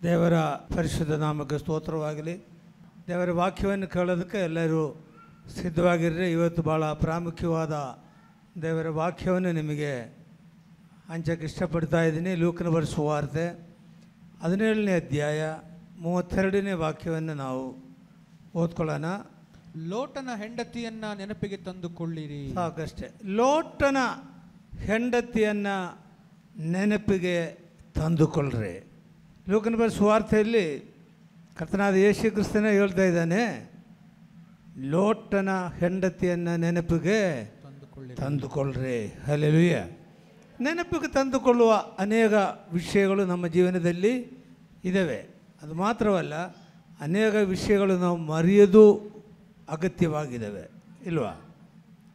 ದೇವರ ಪರಿಶುದ್ಧ ನಾಮಕ್ಕೆ ಸ್ತೋತ್ರವಾಗಲಿ. ದೇವರ ವಾಕ್ಯವನ್ನು ಕೇಳೋದಕ್ಕೆ ಎಲ್ಲರೂ ಸಿದ್ಧವಾಗಿರ್ರಿ. ಇವತ್ತು ಭಾಳ ಪ್ರಾಮುಖ್ಯವಾದ ದೇವರ ವಾಕ್ಯವನ್ನು ನಿಮಗೆ ಹಂಚಕ್ಕೆ ಇಷ್ಟಪಡ್ತಾ ಇದ್ದೀನಿ. ಲೂಕನ ಬರೆದ ಸುವಾರ್ತೆ 17ನೇ ಅಧ್ಯಾಯ 32ನೇ ವಾಕ್ಯವನ್ನು ನಾವು ಓದ್ಕೊಳ್ಳೋಣ. ಲೋಟನ ಹೆಂಡತಿಯನ್ನು ನೆನಪಿಗೆ ತಂದುಕೊಳ್ಳಿರಿ. ಸಾಕಷ್ಟೇ. ಲೋಟನ ಹೆಂಡತಿಯನ್ನು ನೆನಪಿಗೆ ತಂದುಕೊಳ್ಳ್ರಿ. ಲೂಕನ ಬರೆದ ಸುವಾರ್ತೆಯಲ್ಲಿ ಕರ್ತನಾದ ಯೇಸು ಕ್ರಿಸ್ತನೇ ಹೇಳ್ತಾ ಇದ್ದಾನೆ, ಲೋಟನ ಹೆಂಡತಿಯನ್ನು ನೆನಪಿಗೆ ತಂದುಕೊಳ್ಳ್ರಿ. ಹಲ್ಲೆಲೂಯ. ನೆನಪಿಗೆ ತಂದುಕೊಳ್ಳುವ ಅನೇಕ ವಿಷಯಗಳು ನಮ್ಮ ಜೀವನದಲ್ಲಿ ಇದ್ದಾವೆ. ಅದು ಮಾತ್ರವಲ್ಲ, ಅನೇಕ ವಿಷಯಗಳು ನಾವು ಮರೆಯೋದು ಅಗತ್ಯವಾಗಿದ್ದಾವೆ ಇಲ್ವಾ?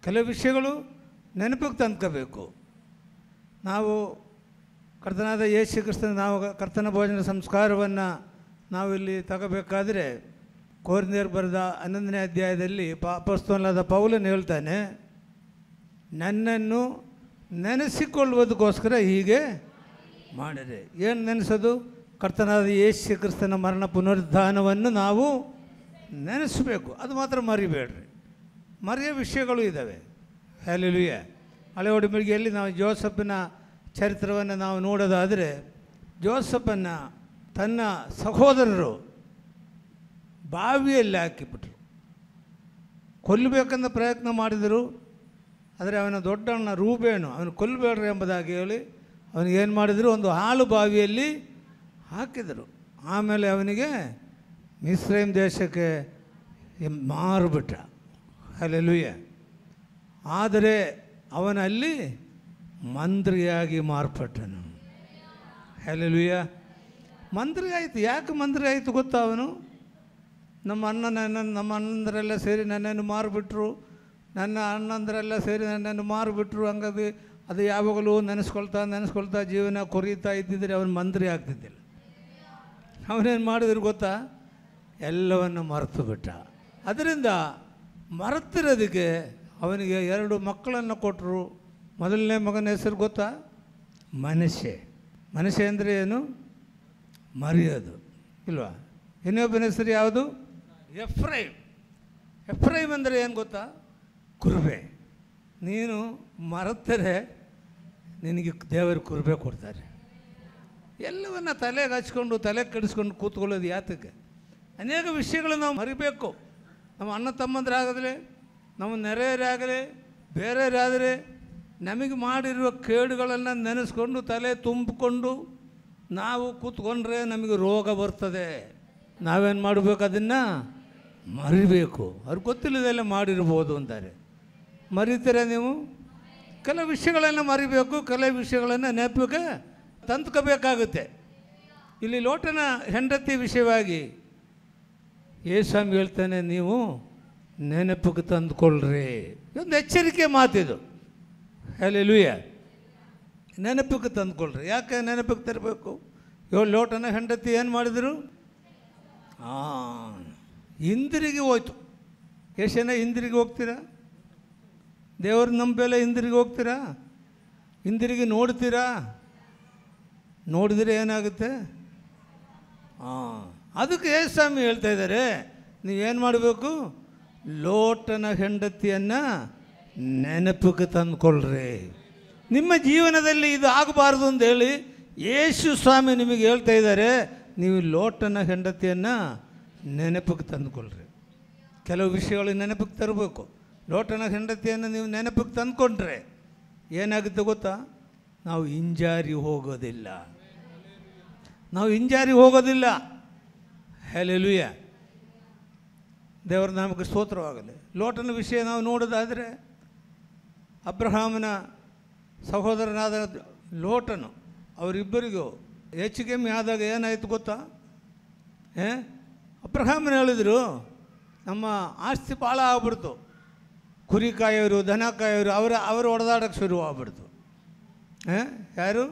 ಕೆಲವು ವಿಷಯಗಳು ನೆನಪಿಗೆ ತಂದ್ಕೋಬೇಕು. ನಾವು ಕರ್ತನಾದ ಯೇಸು ಕ್ರಿಸ್ತನ ನಾವು ಕರ್ತನ ಭೋಜನ ಸಂಸ್ಕಾರವನ್ನು ನಾವಿಲ್ಲಿ ತಗೋಬೇಕಾದ್ರೆ ಕೊರಿಂಥಿಯರು ಬರೆದ 11ನೇ ಅಧ್ಯಾಯದಲ್ಲಿ ಅಪೊಸ್ತಲನಾದ ಪೌಲನು ಹೇಳ್ತಾನೆ, ನನ್ನನ್ನು ನೆನೆಸಿಕೊಳ್ಳುವುದಕ್ಕೋಸ್ಕರ ಹೀಗೆ ಮಾಡಿರಿ. ಏನು ನೆನೆಸೋದು? ಕರ್ತನಾದ ಯೇಸು ಕ್ರಿಸ್ತನ ಮರಣ ಪುನರುದ್ಧಾನವನ್ನು ನಾವು ನೆನೆಸಬೇಕು. ಅದು ಮಾತ್ರ ಮರಿಬೇಡ್ರಿ. ಮರೆಯೋ ವಿಷಯಗಳು ಇದ್ದಾವೆ. ಹಲ್ಲೆಲೂಯ. ಹಳೆ ಒಡಂಬಡಿಕೆಯಲ್ಲಿ ನಾವು ಜೋಸಫನ ಚರಿತ್ರವನ್ನು ನಾವು ನೋಡೋದಾದರೆ, ಜೋಸಫನ್ನು ತನ್ನ ಸಹೋದರರು ಬಾವಿಯಲ್ಲಿ ಹಾಕಿಬಿಟ್ರು. ಕೊಲ್ಲಬೇಕೆಂದು ಪ್ರಯತ್ನ ಮಾಡಿದರು. ಆದರೆ ಅವನ ದೊಡ್ಡಣ್ಣ ರೂಬೇಣು ಅವನು ಕೊಲ್ಲಬೇಡ್ರಿ ಎಂಬುದಾಗಿ ಹೇಳಿ ಅವನಿಗೇನು ಮಾಡಿದರು, ಒಂದು ಹಾಳು ಬಾವಿಯಲ್ಲಿ ಹಾಕಿದರು. ಆಮೇಲೆ ಅವನಿಗೆ ಮಿಸ್ರೈಮ್ ದೇಶಕ್ಕೆ ಮಾರುಬಿಟ್ಟ. ಹಲ್ಲೆಲೂಯ. ಆದರೆ ಅವನಲ್ಲಿ ಮಂತ್ರಿಯಾಗಿ ಮಾರ್ಪಟ್ಟನು. ಹಲ್ಲೆಲೂಯ. ಮಂತ್ರಿ ಆಯಿತು. ಯಾಕೆ ಮಂತ್ರಿ ಆಯಿತು ಗೊತ್ತಾ? ಅವನು ನಮ್ಮ ಅಣ್ಣಂದರೆಲ್ಲ ಸೇರಿ ನನ್ನನ್ನು ಮಾರಿಬಿಟ್ರು, ನನ್ನ ಅಣ್ಣಂದರೆಲ್ಲ ಸೇರಿ ನನ್ನನ್ನು ಮಾರಿಬಿಟ್ರು. ಹಂಗಾಗಿ ಅದು ಯಾವಾಗಲೂ ನೆನೆಸ್ಕೊಳ್ತಾ ಜೀವನ ಕೊರೀತಾ ಇದ್ದಿದ್ರೆ ಅವನು ಮಂತ್ರಿ ಆಗ್ತಿದ್ದಿಲ್ಲ. ಅವನೇನು ಮಾಡಿದ್ರು ಗೊತ್ತಾ? ಎಲ್ಲವನ್ನು ಮರೆತು ಬಿಟ್ಟ. ಅದರಿಂದ ಮರೆತಿರೋದಕ್ಕೆ ಅವನಿಗೆ 2 ಮಕ್ಕಳನ್ನು ಕೊಟ್ಟರು. ಮೊದಲನೇ ಮಗನ ಹೆಸರು ಗೊತ್ತಾ? ಮನಸ್ಸೆ. ಮನಸ್ಸೆ ಅಂದರೆ ಏನು? ಮರೆಯೋದು ಇಲ್ವಾ? ಇನ್ನೊಬ್ಬನ ಹೆಸರು ಯಾವುದು? ಎಫ್ರೈಮ್. ಎಫ್ರೈಮ್ ಅಂದರೆ ಏನು ಗೊತ್ತಾ? ಕುರುಬೆ. ನೀನು ಮರೆತರೆ ನಿನಗೆ ದೇವರು ಕುರುಬೆ ಕೊಡ್ತಾರೆ. ಎಲ್ಲವನ್ನ ತಲೆಗೆ ಹಚ್ಕೊಂಡು ತಲೆ ಕೆಡಿಸ್ಕೊಂಡು ಕೂತ್ಕೊಳ್ಳೋದು ಯಾತಕ್ಕೆ? ಅನೇಕ ವಿಷಯಗಳು ನಾವು ಮರಿಬೇಕು. ನಮ್ಮ ಅಣ್ಣ ತಮ್ಮಂದರಾಗಲಿ, ನಮ್ಮ ನೆರೆಯರಾಗಲಿ, ಬೇರೆಯವರಾದರೆ ನಮಗೆ ಮಾಡಿರುವ ಕೇಡುಗಳನ್ನು ನೆನೆಸ್ಕೊಂಡು ತಲೆ ತುಂಬಿಕೊಂಡು ನಾವು ಕೂತ್ಕೊಂಡ್ರೆ ನಮಗೆ ರೋಗ ಬರ್ತದೆ. ನಾವೇನು ಮಾಡಬೇಕು? ಅದನ್ನು ಮರಿಬೇಕು. ಅವ್ರಿಗೆ ಗೊತ್ತಿಲ್ಲದೆಲ್ಲ ಮಾಡಿರ್ಬೋದು ಅಂತಾರೆ. ಮರಿತೀರ ನೀವು? ಕೆಲವು ವಿಷಯಗಳನ್ನು ಮರಿಬೇಕು, ಕೆಲವು ವಿಷಯಗಳನ್ನು ನೆನಪಿಗೆ ತಂದ್ಕೋಬೇಕಾಗುತ್ತೆ. ಇಲ್ಲಿ ಲೋಟನ ಹೆಂಡತಿ ವಿಷಯವಾಗಿ ಯೇಸುಸ್ವಾಮಿ ಹೇಳ್ತಾನೆ, ನೀವು ನೆನಪಿಗೆ ತಂದುಕೊಳ್ಳ್ರಿ. ಒಂದು ಎಚ್ಚರಿಕೆ ಮಾತಿದು. ಹಲ್ಲೆಲೂಯ. ನೆನಪಿಗೆ ತಂದುಕೊಳ್ಳ್ರಿ. ಯಾಕೆ ನೆನಪಿಗೆ ತರಬೇಕು? ಲೋಟನ ಹೆಂಡತಿ ಏನು ಮಾಡಿದರು? ಹಿಂದಿರುಗಿ ಹೋಯ್ತು. ಎಷ್ಟು ಜನ ಹಿಂದಿರುಗಿ ಹೋಗ್ತೀರಾ? ದೇವ್ರ ನಂಬೆಲ್ಲ ಹಿಂದಿರುಗಿ ಹೋಗ್ತೀರಾ? ಹಿಂದಿರುಗಿ ನೋಡ್ತೀರಾ? ನೋಡಿದರೆ ಏನಾಗುತ್ತೆ? ಅದಕ್ಕೆ ಯೇಸುಸ್ವಾಮಿ ಹೇಳ್ತಾ ಇದ್ದಾರೆ, ನೀವೇನು ಮಾಡಬೇಕು? ಲೋಟನ ಹೆಂಡತಿಯನ್ನು ನೆನಪಿಗೆ ತಂದುಕೊಳ್ಳ್ರಿ. ನಿಮ್ಮ ಜೀವನದಲ್ಲಿ ಇದು ಆಗಬಾರ್ದು ಅಂತೇಳಿ ಯೇಸುಸ್ವಾಮಿ ನಿಮಗೆ ಹೇಳ್ತಾ ಇದ್ದಾರೆ, ನೀವು ಲೋಟನ ಹೆಂಡತಿಯನ್ನು ನೆನಪಿಗೆ ತಂದುಕೊಳ್ಳ್ರಿ. ಕೆಲವು ವಿಷಯಗಳು ನೆನಪಿಗೆ ತರಬೇಕು. ಲೋಟನ ಹೆಂಡತಿಯನ್ನು ನೀವು ನೆನಪಿಗೆ ತಂದುಕೊಂಡ್ರೆ ಏನಾಗುತ್ತೆ ಗೊತ್ತಾ? ನಾವು ಹಿಂಜಾರಿ ಹೋಗೋದಿಲ್ಲ. ಹಲ್ಲೆಲೂಯ. ದೇವರ ನಾಮಕ್ಕೆ ಸ್ತೋತ್ರವಾಗಲಿ. ಲೋಟನ ವಿಷಯ ನಾವು ನೋಡೋದಾದರೆ, ಅಬ್ರಹಾಮನ ಸಹೋದರನಾದ ಲೋಟನು ಅವರಿಬ್ಬರಿಗೂ ಹೆಚ್ಚು ಕಮ್ಮಿ ಆದಾಗ ಏನಾಯಿತು ಗೊತ್ತಾ? ಅಬ್ರಹಾಮನ ಹೇಳಿದರು, ನಮ್ಮ ಆಸ್ತಿ ಭಾಳ ಆಗ್ಬಿಡ್ತು. ಕುರಿ ಕಾಯೋರು, ದನ ಕಾಯೋರು ಅವರು ಹೊಡೆದಾಡೋಕ್ಕೆ ಶುರು ಆಗ್ಬಿಡ್ತು. ಯಾರು?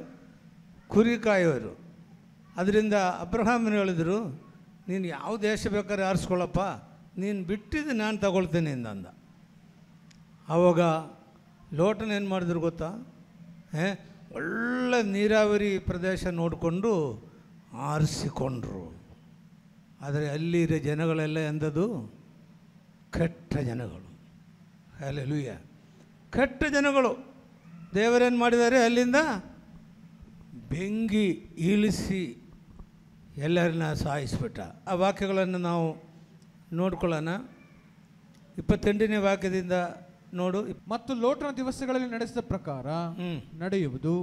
ಕುರಿ ಕಾಯೋರು. ಅದರಿಂದ ಅಬ್ರಹಾಮನ ಹೇಳಿದರು, ನೀನು ಯಾವ ದೇಶ ಬೇಕಾದ್ರೆ ಆರಿಸ್ಕೊಳ್ಳಪ್ಪ, ನೀನು ಬಿಟ್ಟಿದ್ದು ನಾನು ತಗೊಳ್ತೇನೆ ಅಂದ. ಆವಾಗ ಲೋಟನ ಏನು ಮಾಡಿದ್ರು ಗೊತ್ತಾ? ಒಳ್ಳೆ ನೀರಾವರಿ ಪ್ರದೇಶ ನೋಡಿಕೊಂಡು ಆರಿಸಿಕೊಂಡ್ರು. ಆದರೆ ಅಲ್ಲಿರೋ ಜನಗಳೆಲ್ಲ ಎಂದದು ಕೆಟ್ಟ ಜನಗಳು. ಹಲ್ಲೆಲೂಯಾ. ಕೆಟ್ಟ ಜನಗಳು. ದೇವರೇನು ಮಾಡಿದ್ದಾರೆ? ಅಲ್ಲಿಂದ ಬೆಂಕಿ ಇಳಿಸಿ ಎಲ್ಲರನ್ನ ಸಾಯಿಸಿಬಿಟ್ಟ. ಆ ವಾಕ್ಯಗಳನ್ನು ನಾವು ನೋಡ್ಕೊಳ್ಳೋಣ. 28ನೇ ವಾಕ್ಯದಿಂದ ನೋಡು. ಮತ್ತು ಲೋಟನ ದಿವಸಗಳಲ್ಲಿ ನಡೆಸಿದ ಪ್ರಕಾರ ನಡೆಯುವುದು.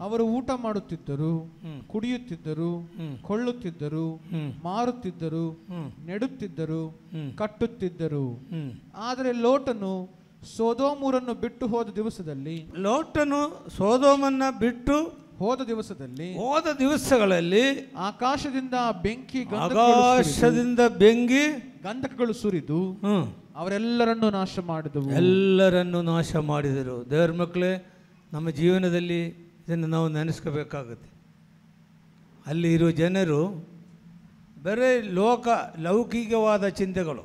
ಅವರು ಊಟ ಮಾಡುತ್ತಿದ್ದರು, ಕುಡಿಯುತ್ತಿದ್ದರು, ಕೊಳ್ಳುತ್ತಿದ್ದರು, ಮಾರುತ್ತಿದ್ದರು, ನೆಡುತ್ತಿದ್ದರು, ಕಟ್ಟುತ್ತಿದ್ದರು. ಆದರೆ ಲೋಟನು ಸೊದೋಮೂರನ್ನು ಬಿಟ್ಟು ಹೋದ ದಿವಸದಲ್ಲಿ, ಲೋಟನು ಸೊದೋಮನ್ನ ಬಿಟ್ಟು ಹೋದ ದಿವಸಗಳಲ್ಲಿ ಆಕಾಶದಿಂದ ಬೆಂಕಿ ಗಂಧಕಗಳು ಸುರಿದು ಅವರೆಲ್ಲರನ್ನು ನಾಶ ಮಾಡಿದವು. ಎಲ್ಲರನ್ನು ನಾಶ ಮಾಡಿದರು. ದೇವರ ಮಕ್ಕಳೇ, ನಮ್ಮ ಜೀವನದಲ್ಲಿ ಇದನ್ನು ನಾವು ನೆನೆಸ್ಕೋಬೇಕಾಗುತ್ತೆ. ಅಲ್ಲಿ ಇರೋ ಜನರು ಬರೀ ಲೌಕಿಕವಾದ ಚಿಂತೆಗಳು,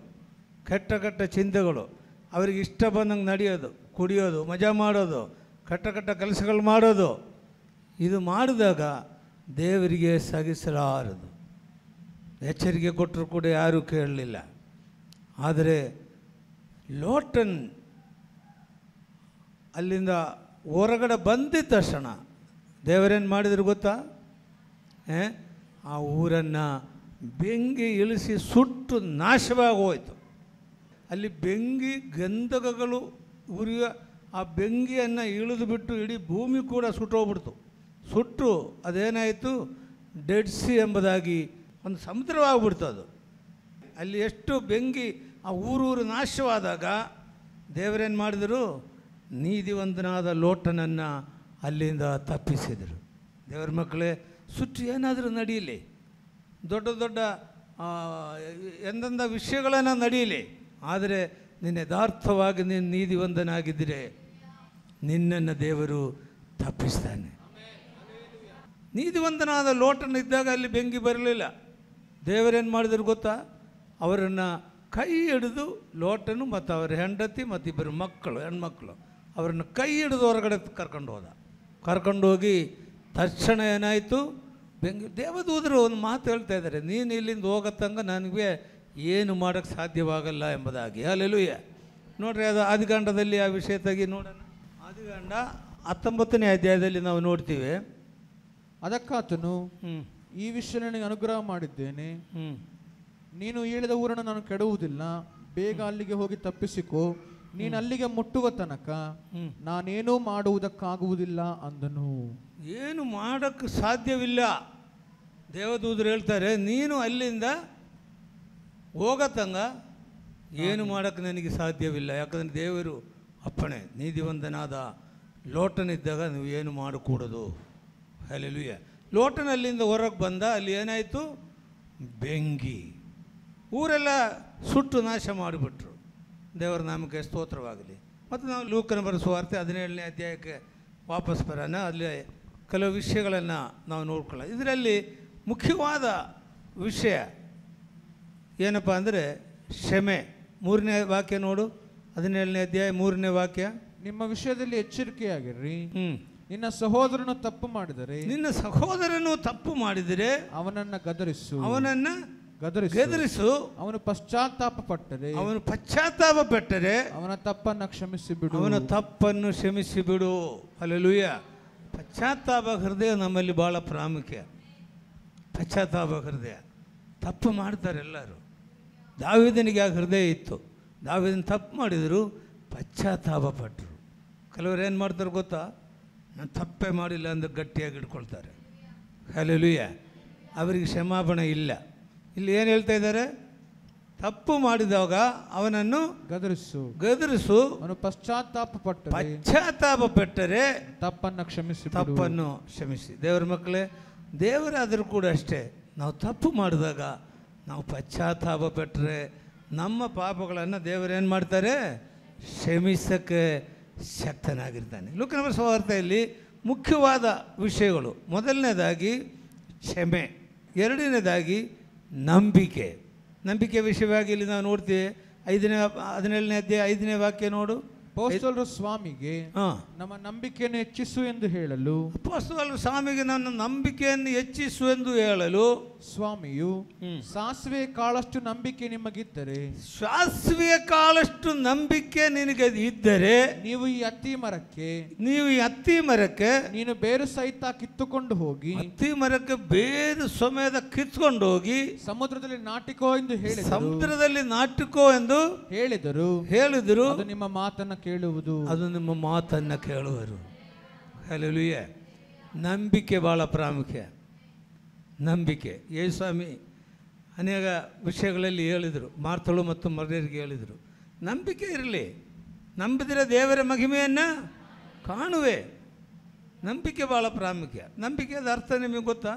ಕೆಟ್ಟ ಕೆಟ್ಟ ಚಿಂತೆಗಳು, ಅವರಿಗೆ ಇಷ್ಟ ಬಂದಂಗೆ ನಡೆಯೋದು, ಕುಡಿಯೋದು, ಮಜಾ ಮಾಡೋದು, ಕೆಟ್ಟ ಕೆಲಸಗಳು ಮಾಡೋದು. ಇದು ಮಾಡಿದಾಗ ದೇವರಿಗೆ ಸಹಿಸಲಾರದು. ಎಚ್ಚರಿಕೆ ಕೊಟ್ಟರು ಕೂಡ ಯಾರೂ ಕೇಳಲಿಲ್ಲ. ಆದರೆ ಲೋಟನ್ ಅಲ್ಲಿಂದ ಹೊರಗಡೆ ಬಂದಿದ್ದ ತಕ್ಷಣ ದೇವರೇನು ಮಾಡಿದ್ರು ಗೊತ್ತಾ? ಆ ಊರನ್ನು ಬೆಂಕಿ ಇಳಿಸಿ ಸುಟ್ಟು ನಾಶವಾಗಿ ಹೋಯಿತು. ಅಲ್ಲಿ ಬೆಂಕಿ ಗಂಧಕಗಳು ಉರಿಯ ಆ ಬೆಂಕಿಯನ್ನು ಇಳಿದು ಬಿಟ್ಟು ಇಡೀ ಭೂಮಿ ಕೂಡ ಸುಟ್ಟೋಗ್ಬಿಡ್ತು. ಸುಟ್ಟು ಅದೇನಾಯಿತು? ಡೆಡ್ ಸಿ ಎಂಬುದಾಗಿ ಒಂದು ಸಮುದ್ರವಾಗಿಬಿಡ್ತು ಅದು. ಅಲ್ಲಿ ಎಷ್ಟು ಬೆಂಕಿ ಆ ಊರೂರು ನಾಶವಾದಾಗ ದೇವರೇನು ಮಾಡಿದರು? ನೀತಿವಂತನಾದ ಲೋಟನನ್ನು ಅಲ್ಲಿಂದ ತಪ್ಪಿಸಿದರು. ದೇವರ ಮಕ್ಕಳೇ, ಸುಟ್ಟು ಏನಾದರೂ ನಡೀಲಿ, ದೊಡ್ಡ ದೊಡ್ಡ ಎಂದೆಂದ ವಿಷಯಗಳನ್ನು ನಡೀಲಿ, ಆದರೆ ನೀನು ಯಥಾರ್ಥವಾಗಿ ನೀನು ನೀತಿವಂತನಾಗಿದ್ದರೆ ನಿನ್ನನ್ನು ದೇವರು ತಪ್ಪಿಸ್ತಾನೆ. ನೀತಿವಂತನಾದ ಲೋಟನಿದ್ದಾಗ ಅಲ್ಲಿ ಬೆಂಕಿ ಬರಲಿಲ್ಲ. ದೇವರೇನು ಮಾಡಿದ್ರು ಗೊತ್ತಾ? ಅವರನ್ನು ಕೈ ಹಿಡಿದು, ಲೋಟನು ಮತ್ತು ಅವರ ಹೆಂಡತಿ ಮತ್ತು ಇಬ್ಬರು ಮಕ್ಕಳು, ಹೆಣ್ಮಕ್ಕಳು, ಅವರನ್ನು ಕೈ ಹಿಡಿದು ಹೊರಗಡೆ ಕರ್ಕೊಂಡು ಹೋಗಿ ತಕ್ಷಣ ಏನಾಯಿತು? ಬೆಂಕಿ. ದೇವದೂತರು ಒಂದು ಮಾತು ಹೇಳ್ತಾ ಇದ್ದಾರೆ, ನೀನು ಇಲ್ಲಿಂದ ಹೋಗತ್ತಂಗ ನನಗೆ ಏನು ಮಾಡೋಕ್ಕೆ ಸಾಧ್ಯವಾಗಲ್ಲ ಎಂಬುದಾಗಿ. ಹಲ್ಲೆಲೂಯಾ. ನೋಡ್ರಿ, ಅದು ಆದಿಕಾಂಡದಲ್ಲಿ ಆ ವಿಷಯ ತೆಗಿ ನೋಡೋಣ. ಆದಿಕಾಂಡ 19ನೇ ಅಧ್ಯಾಯದಲ್ಲಿ ನಾವು ನೋಡ್ತೀವಿ. ಅದಕ್ಕಾತನು, ಈ ವಿಷಯ ನನಗೆ ಅನುಗ್ರಹ ಮಾಡಿದ್ದೇನೆ, ನೀನು ಹೇಳಿದ ಊರನ್ನು ನಾನು ಕೆಡುವುದಿಲ್ಲ, ಬೇಗ ಅಲ್ಲಿಗೆ ಹೋಗಿ ತಪ್ಪಿಸಿಕೋ, ನೀನು ಅಲ್ಲಿಗೆ ಮುಟ್ಟುವ ತನಕ ನಾನೇನೂ ಮಾಡುವುದಕ್ಕಾಗುವುದಿಲ್ಲ ಅಂದನು. ಏನು ಮಾಡೋಕ್ಕೆ ಸಾಧ್ಯವಿಲ್ಲ. ದೇವದೂತರು ಹೇಳ್ತಾರೆ, ನೀನು ಅಲ್ಲಿಂದ ಹೋಗತ್ತಂಗ ಏನು ಮಾಡೋಕ್ಕೆ ನನಗೆ ಸಾಧ್ಯವಿಲ್ಲ. ಯಾಕಂದರೆ ದೇವರು ಅಪ್ಪಣೆ. ನೀತಿವಂತನಾದ ಲೋಟನಿದ್ದಾಗ ನೀವು ಏನು ಮಾಡಕೂಡದು. ಹಲ್ಲೆಲೂಯಾ. ಲೋಟನಲ್ಲಿಂದ ಹೊರಗೆ ಬಂದ. ಅಲ್ಲಿ ಏನಾಯಿತು? ಬೆಂಕಿ. ಊರೆಲ್ಲ ಸುಟ್ಟು ನಾಶ ಮಾಡಿಬಿಟ್ರು. ದೇವರ ನಾಮಕ್ಕೆ ಸ್ತೋತ್ರವಾಗಲಿ. ಮತ್ತು ನಾವು ಲೂಕನ ಬರೆದ ಸುವಾರ್ತೆ 17ನೇ ಅಧ್ಯಾಯಕ್ಕೆ ವಾಪಸ್ ಬರೋಣ. ಅಲ್ಲಿ ಕೆಲವು ವಿಷಯಗಳನ್ನು ನಾವು ನೋಡ್ಕೊಳ್ಳೋಣ. ಇದರಲ್ಲಿ ಮುಖ್ಯವಾದ ವಿಷಯ ಏನಪ್ಪ ಅಂದರೆ ಕ್ಷಮೆ. 3ನೇ ವಾಕ್ಯ ನೋಡು, 17ನೇ ಅಧ್ಯಾಯ 3ನೇ ವಾಕ್ಯ. ನಿಮ್ಮ ವಿಷಯದಲ್ಲಿ ಎಚ್ಚರಿಕೆಯಾಗಿರ್ರಿ. ನಿನ್ನ ಸಹೋದರನು ತಪ್ಪು ಮಾಡಿದರೆ ಅವನನ್ನು ಗದರಿಸು. ಅವನು ಪಶ್ಚಾತ್ತಾಪ ಪಟ್ಟರೆ ಅವನ ತಪ್ಪನ್ನು ಕ್ಷಮಿಸಿಬಿಡು. ಹಲ್ಲೆಲೂಯಾ. ಪಶ್ಚಾತ್ತಾಪ ಹೃದಯ ನಮ್ಮಲ್ಲಿ ಭಾಳ ಪ್ರಾಮುಖ್ಯ. ಪಶ್ಚಾತ್ತಾಪ ಹೃದಯ. ತಪ್ಪು ಮಾಡ್ತಾರೆ ಎಲ್ಲರೂ. ದಾವೀದನಿಗೆ ಆ ಹೃದಯ ಇತ್ತು. ದಾವೀದನ ತಪ್ಪು ಮಾಡಿದರು, ಪಶ್ಚಾತ್ತಾಪ ಪಟ್ಟರು. ಕೆಲವರು ಏನು ಮಾಡ್ತಾರೆ ಗೊತ್ತಾ? ನಾನು ತಪ್ಪೇ ಮಾಡಿಲ್ಲ ಅಂದರೆ ಗಟ್ಟಿಯಾಗಿ ಇಟ್ಕೊಳ್ತಾರೆ. ಹಲ್ಲೆಲೂಯಾ. ಅವರಿಗೆ ಕ್ಷಮಾಪಣೆ ಇಲ್ಲ. ಇಲ್ಲಿ ಏನು ಹೇಳ್ತಾ ಇದ್ದಾರೆ? ತಪ್ಪು ಮಾಡಿದಾಗ ಅವನನ್ನು ಗದರಿಸು. ಅವನು ಪಶ್ಚಾತ್ತಾಪ ಪಟ್ಟರೆ ತಪ್ಪನ್ನು ಕ್ಷಮಿಸಿ. ದೇವರ ಮಕ್ಕಳೇ, ದೇವರಾದರೂ ಕೂಡ ಅಷ್ಟೇ. ನಾವು ತಪ್ಪು ಮಾಡಿದಾಗ ನಾವು ಪಶ್ಚಾತ್ತಾಪ ಪಟ್ಟರೆ ನಮ್ಮ ಪಾಪಗಳನ್ನು ದೇವರೇನು ಮಾಡ್ತಾರೆ? ಕ್ಷಮಿಸಕ್ಕೆ ಶಕ್ತನಾಗಿರ್ತಾನೆ. ಲೂಕನ ಬರೆದ ಸುವಾರ್ತೆಯಲ್ಲಿ ಮುಖ್ಯವಾದ ವಿಷಯಗಳು: ಮೊದಲನೇದಾಗಿ ಕ್ಷಮೆ, ಎರಡನೇದಾಗಿ ನಂಬಿಕೆ. ವಿಷಯವಾಗಿ ಇಲ್ಲಿ ನಾವು ನೋಡ್ತೀವಿ. 17ನೇ ಅಧ್ಯಾಯ 5ನೇ ವಾಕ್ಯ ನೋಡು. ಅಪೊಸ್ತಲರು ಸ್ವಾಮಿಗೆ ಹಾಂ, ನಮ್ಮ ನಂಬಿಕೆಯನ್ನು ಹೆಚ್ಚಿಸು ಎಂದು ಹೇಳಲು ಅಪೊಸ್ತಲರು ಸ್ವಾಮಿಗೆ ನನ್ನ ನಂಬಿಕೆಯನ್ನು ಹೆಚ್ಚಿಸು ಎಂದು ಹೇಳಲು ಸ್ವಾಮಿಯು ಸಾಸಿವೆ ಕಾಳಷ್ಟು ನಂಬಿಕೆ ನಿಮಗಿದ್ದರೆ ಸಾಸಿವೆಯ ಕಾಳಷ್ಟು ನಂಬಿಕೆ ನಿನಗೆ ಇದ್ದರೆ ನೀವು ಈ ಅತ್ತಿ ಮರಕ್ಕೆ ನೀನು ಬೇರು ಸಹಿತ ಕಿತ್ತುಕೊಂಡು ಹೋಗಿ ಅತ್ತಿ ಮರಕ್ಕೆ ಬೇರು ಸಮೇತ ಕಿತ್ಕೊಂಡು ಹೋಗಿ ಸಮುದ್ರದಲ್ಲಿ ನಾಟಿಕೋ ಎಂದು ಸಮುದ್ರದಲ್ಲಿ ನಾಟಿಕೋ ಎಂದು ಹೇಳಿದರು. ಅದು ನಿಮ್ಮ ಮಾತನ್ನು ಕೇಳುವುದು, ಅದು ನಿಮ್ಮ ಮಾತನ್ನು ಕೇಳುವರು. ಹಲ್ಲೆಲೂಯಾ. ನಂಬಿಕೆ ಬಹಳ ಪ್ರಾಮುಖ್ಯ. ನಂಬಿಕೆ. ಯೇಸುಸ್ವಾಮಿ ಅನೇಕ ವಿಷಯಗಳಲ್ಲಿ ಹೇಳಿದರು, ಮಾರ್ತಳು ಮತ್ತು ಮರಿಯರಿಗೆ ಹೇಳಿದರು, ನಂಬಿಕೆ ಇರಲಿ, ನಂಬಿದರೆ ದೇವರ ಮಹಿಮೆಯನ್ನು ಕಾಣುವೆ. ನಂಬಿಕೆ ಭಾಳ ಪ್ರಾಮುಖ್ಯ. ನಂಬಿಕೆಯ ಅರ್ಥ ನಿಮಗೆ ಗೊತ್ತಾ?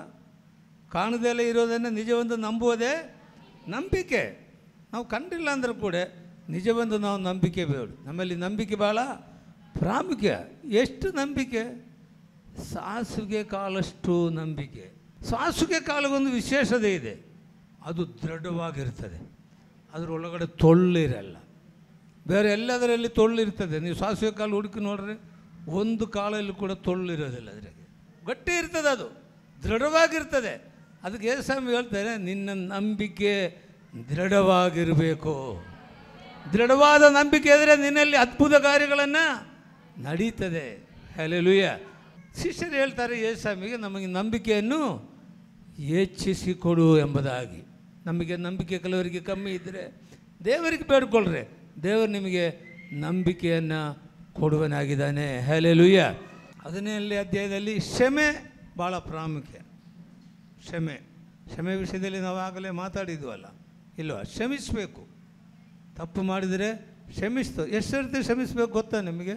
ಕಾಣದಲ್ಲೇ ಇರೋದನ್ನು ನಿಜವೆಂದು ನಂಬುವುದೇ ನಂಬಿಕೆ. ನಾವು ಕಂಡಿಲ್ಲ ಅಂದರೂ ಕೂಡ ನಿಜವೆಂದು ನಾವು ನಂಬಿಕೆ ಬೇಡ. ನಮ್ಮಲ್ಲಿ ನಂಬಿಕೆ ಭಾಳ ಪ್ರಾಮುಖ್ಯ. ಎಷ್ಟು ನಂಬಿಕೆ? ಸಾಸಿಗೆ ಕಾಳಷ್ಟು ನಂಬಿಕೆ. ಸಾಸಿಗೆ ಕಾಳಿಗೊಂದು ವಿಶೇಷತೆ ಇದೆ, ಅದು ದೃಢವಾಗಿರ್ತದೆ, ಅದರೊಳಗಡೆ ತೊಳ್ಳಿರಲ್ಲ. ಬೇರೆ ಎಲ್ಲದರಲ್ಲಿ ತೊಳ್ಳಿರ್ತದೆ. ನೀವು ಸಾಸಿವೆ ಕಾಳು ಹುಡುಕಿ ನೋಡ್ರಿ, ಒಂದು ಕಾಳಲ್ಲಿ ಕೂಡ ತೊಳ್ಳಿರೋದಿಲ್ಲ, ಅದರಿಗೆ ಗಟ್ಟಿ ಇರ್ತದೆ, ಅದು ದೃಢವಾಗಿರ್ತದೆ. ಅದಕ್ಕೆ ಯೇಸುಸ್ವಾಮಿ ಹೇಳ್ತಾರೆ, ನಿನ್ನ ನಂಬಿಕೆ ದೃಢವಾಗಿರಬೇಕು. ದೃಢವಾದ ನಂಬಿಕೆ ಇದ್ದರೆ ನಿನ್ನಲ್ಲಿ ಅದ್ಭುತ ಕಾರ್ಯಗಳನ್ನು ನಡೀತದೆ. ಹಲ್ಲೆಲೂಯಾ. ಶಿಷ್ಯರು ಹೇಳ್ತಾರೆ ಯೇಸುಸ್ವಾಮಿಗೆ, ನಮಗೆ ನಂಬಿಕೆಯನ್ನು ಹೆಚ್ಚಿಸಿಕೊಡು ಎಂಬುದಾಗಿ. ನಮಗೆ ನಂಬಿಕೆ ಕೆಲವರಿಗೆ ಕಮ್ಮಿ ಇದ್ದರೆ ದೇವರಿಗೆ ಬೇಡ್ಕೊಳ್ರಿ, ದೇವರು ನಿಮಗೆ ನಂಬಿಕೆಯನ್ನು ಕೊಡುವನಾಗಿದ್ದಾನೆ. ಹಲ್ಲೆಲೂಯಾ. 17ನೇ ಅಧ್ಯಾಯದಲ್ಲಿ ಕ್ಷಮೆ ಭಾಳ ಪ್ರಾಮುಖ್ಯ. ಕ್ಷಮೆ ವಿಷಯದಲ್ಲಿ ನಾವು ಆಗಲೇ ಮಾತಾಡಿದ್ವಲ್ಲ, ಇಲ್ವಾ? ಕ್ಷಮಿಸಬೇಕು. ತಪ್ಪು ಮಾಡಿದರೆ ಕ್ಷಮಿಸ್ತು. ಎಷ್ಟು ಸರ್ತಿ ಕ್ಷಮಿಸ್ಬೇಕು ಗೊತ್ತಾ ನಿಮಗೆ?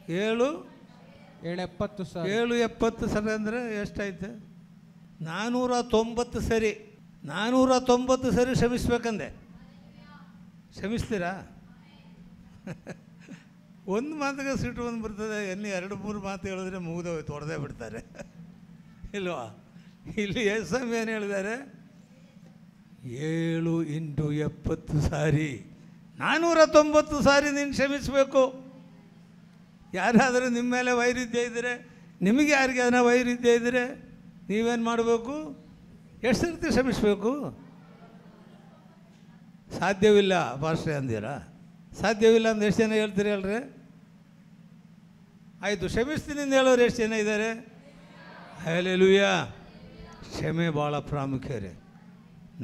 770 ಸರಿ ಅಂದರೆ ಎಷ್ಟಾಯ್ತು? 490 ಸರಿ. 490 ಸರಿ ಕ್ಷಮಿಸ್ಬೇಕಂದೆ. ಕ್ಷಮಿಸ್ತೀರಾ? ಒಂದು ಮಾತಿಗೆ ಸಿಟ್ಟು ಒಂದು ಬರ್ತದೆ, ಎಲ್ಲಿ 2-3 ಮಾತು ಹೇಳಿದ್ರೆ ಮುಗಿದೋಯ್ತು, ಹೊಡೆದೇ ಬಿಡ್ತಾರೆ, ಇಲ್ವಾ? ಇಲ್ಲಿ ಯೇಸುಸ್ವಾಮಿ ಏನು ಹೇಳಿದ್ದಾರೆ? 7 × 70 ಸಾರಿ, 490 ಸಾರಿ ನೀನು ಕ್ಷಮಿಸಬೇಕು. ಯಾರಾದರೂ ನಿಮ್ಮ ಮೇಲೆ ವೈರುಧ್ಯ ಇದ್ದರೆ, ನಿಮಗೆ ಯಾರಿಗೆ ಅದನ್ನ ವೈರುಧ್ಯ ಇದ್ದರೆ ನೀವೇನು ಮಾಡಬೇಕು? ಎಷ್ಟು ಸರ್ತಿ ಕ್ಷಮಿಸಬೇಕು? ಸಾಧ್ಯವಿಲ್ಲ ಪಾಸ್ಟ್ರೆ ಅಂದಿರಾ? ಸಾಧ್ಯವಿಲ್ಲ ಅಂದ್ರೆ ಎಷ್ಟು ಜನ ಹೇಳ್ತೀರಿ ಹೇಳ್ರಿ? ಆಯಿತು, ಕ್ಷಮಿಸ್ತೀನಿ ಅಂತ ಹೇಳೋರು ಎಷ್ಟು ಜನ ಇದ್ದಾರೆ? ಹಲ್ಲೆಲೂಯಾ. ಕ್ಷಮೆ ಭಾಳ ಪ್ರಾಮುಖ್ಯ ರೀ.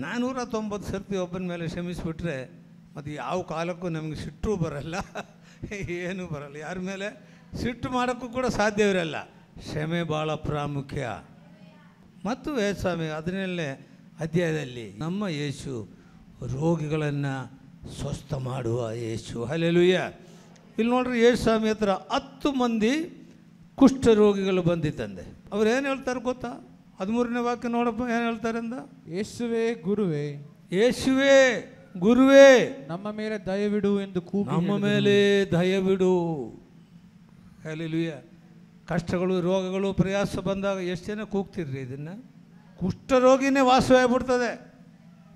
490 ಸರ್ತಿ ಒಬ್ಬನ ಮೇಲೆ ಕ್ಷಮಿಸಿಬಿಟ್ರೆ ಮತ್ತು ಯಾವ ಕಾಲಕ್ಕೂ ನಮಗೆ ಸಿಟ್ಟು ಬರಲ್ಲ, ಏನೂ ಬರಲ್ಲ. ಯಾರ ಮೇಲೆ ಸಿಟ್ಟು ಮಾಡೋಕ್ಕೂ ಕೂಡ ಸಾಧ್ಯವಿರಲ್ಲ. ಕ್ಷಮೆ ಭಾಳ ಪ್ರಾಮುಖ್ಯ. ಮತ್ತು ಯೇಸುಸ್ವಾಮಿ 17ನೇ ಅಧ್ಯಾಯದಲ್ಲಿ ನಮ್ಮ ಯೇಸು ರೋಗಿಗಳನ್ನು ಸ್ವಸ್ಥ ಮಾಡುವ ಯೇಸು. ಹಲ್ಲೆಲೂಯಾ. ಇಲ್ಲಿ ನೋಡ್ರಿ, ಯೇಸುಸ್ವಾಮಿ ಹತ್ರ 10 ಮಂದಿ ಕುಷ್ಠರೋಗಿಗಳು ಬಂದಿತ್ತಂದೆ. ಅವ್ರು ಏನು ಹೇಳ್ತಾರೆ ಗೊತ್ತಾ? 13ನೇ ವಾಕ್ಯ ನೋಡಪ್ಪ, ಏನು ಹೇಳ್ತಾರೆ ಅಂದ? ಯೇಸುವೇ ಗುರುವೇ ನಮ್ಮ ಮೇಲೆ ದಯವಿಡು ಎಂದು ಕೂಗಿ, ನಮ್ಮ ಮೇಲೆ ದಯವಿಡು. ಹಲ್ಲೆಲೂಯಾ. ಕಷ್ಟಗಳು, ರೋಗಗಳು, ಪ್ರಯಾಸ ಬಂದಾಗ ಎಷ್ಟು ಜನ ಕೂಗ್ತಿರ್ರಿ ಇದನ್ನು? ಕುಷ್ಠರೋಗಿನೇ ವಾಸವಾಗಿಬಿಡ್ತದೆ.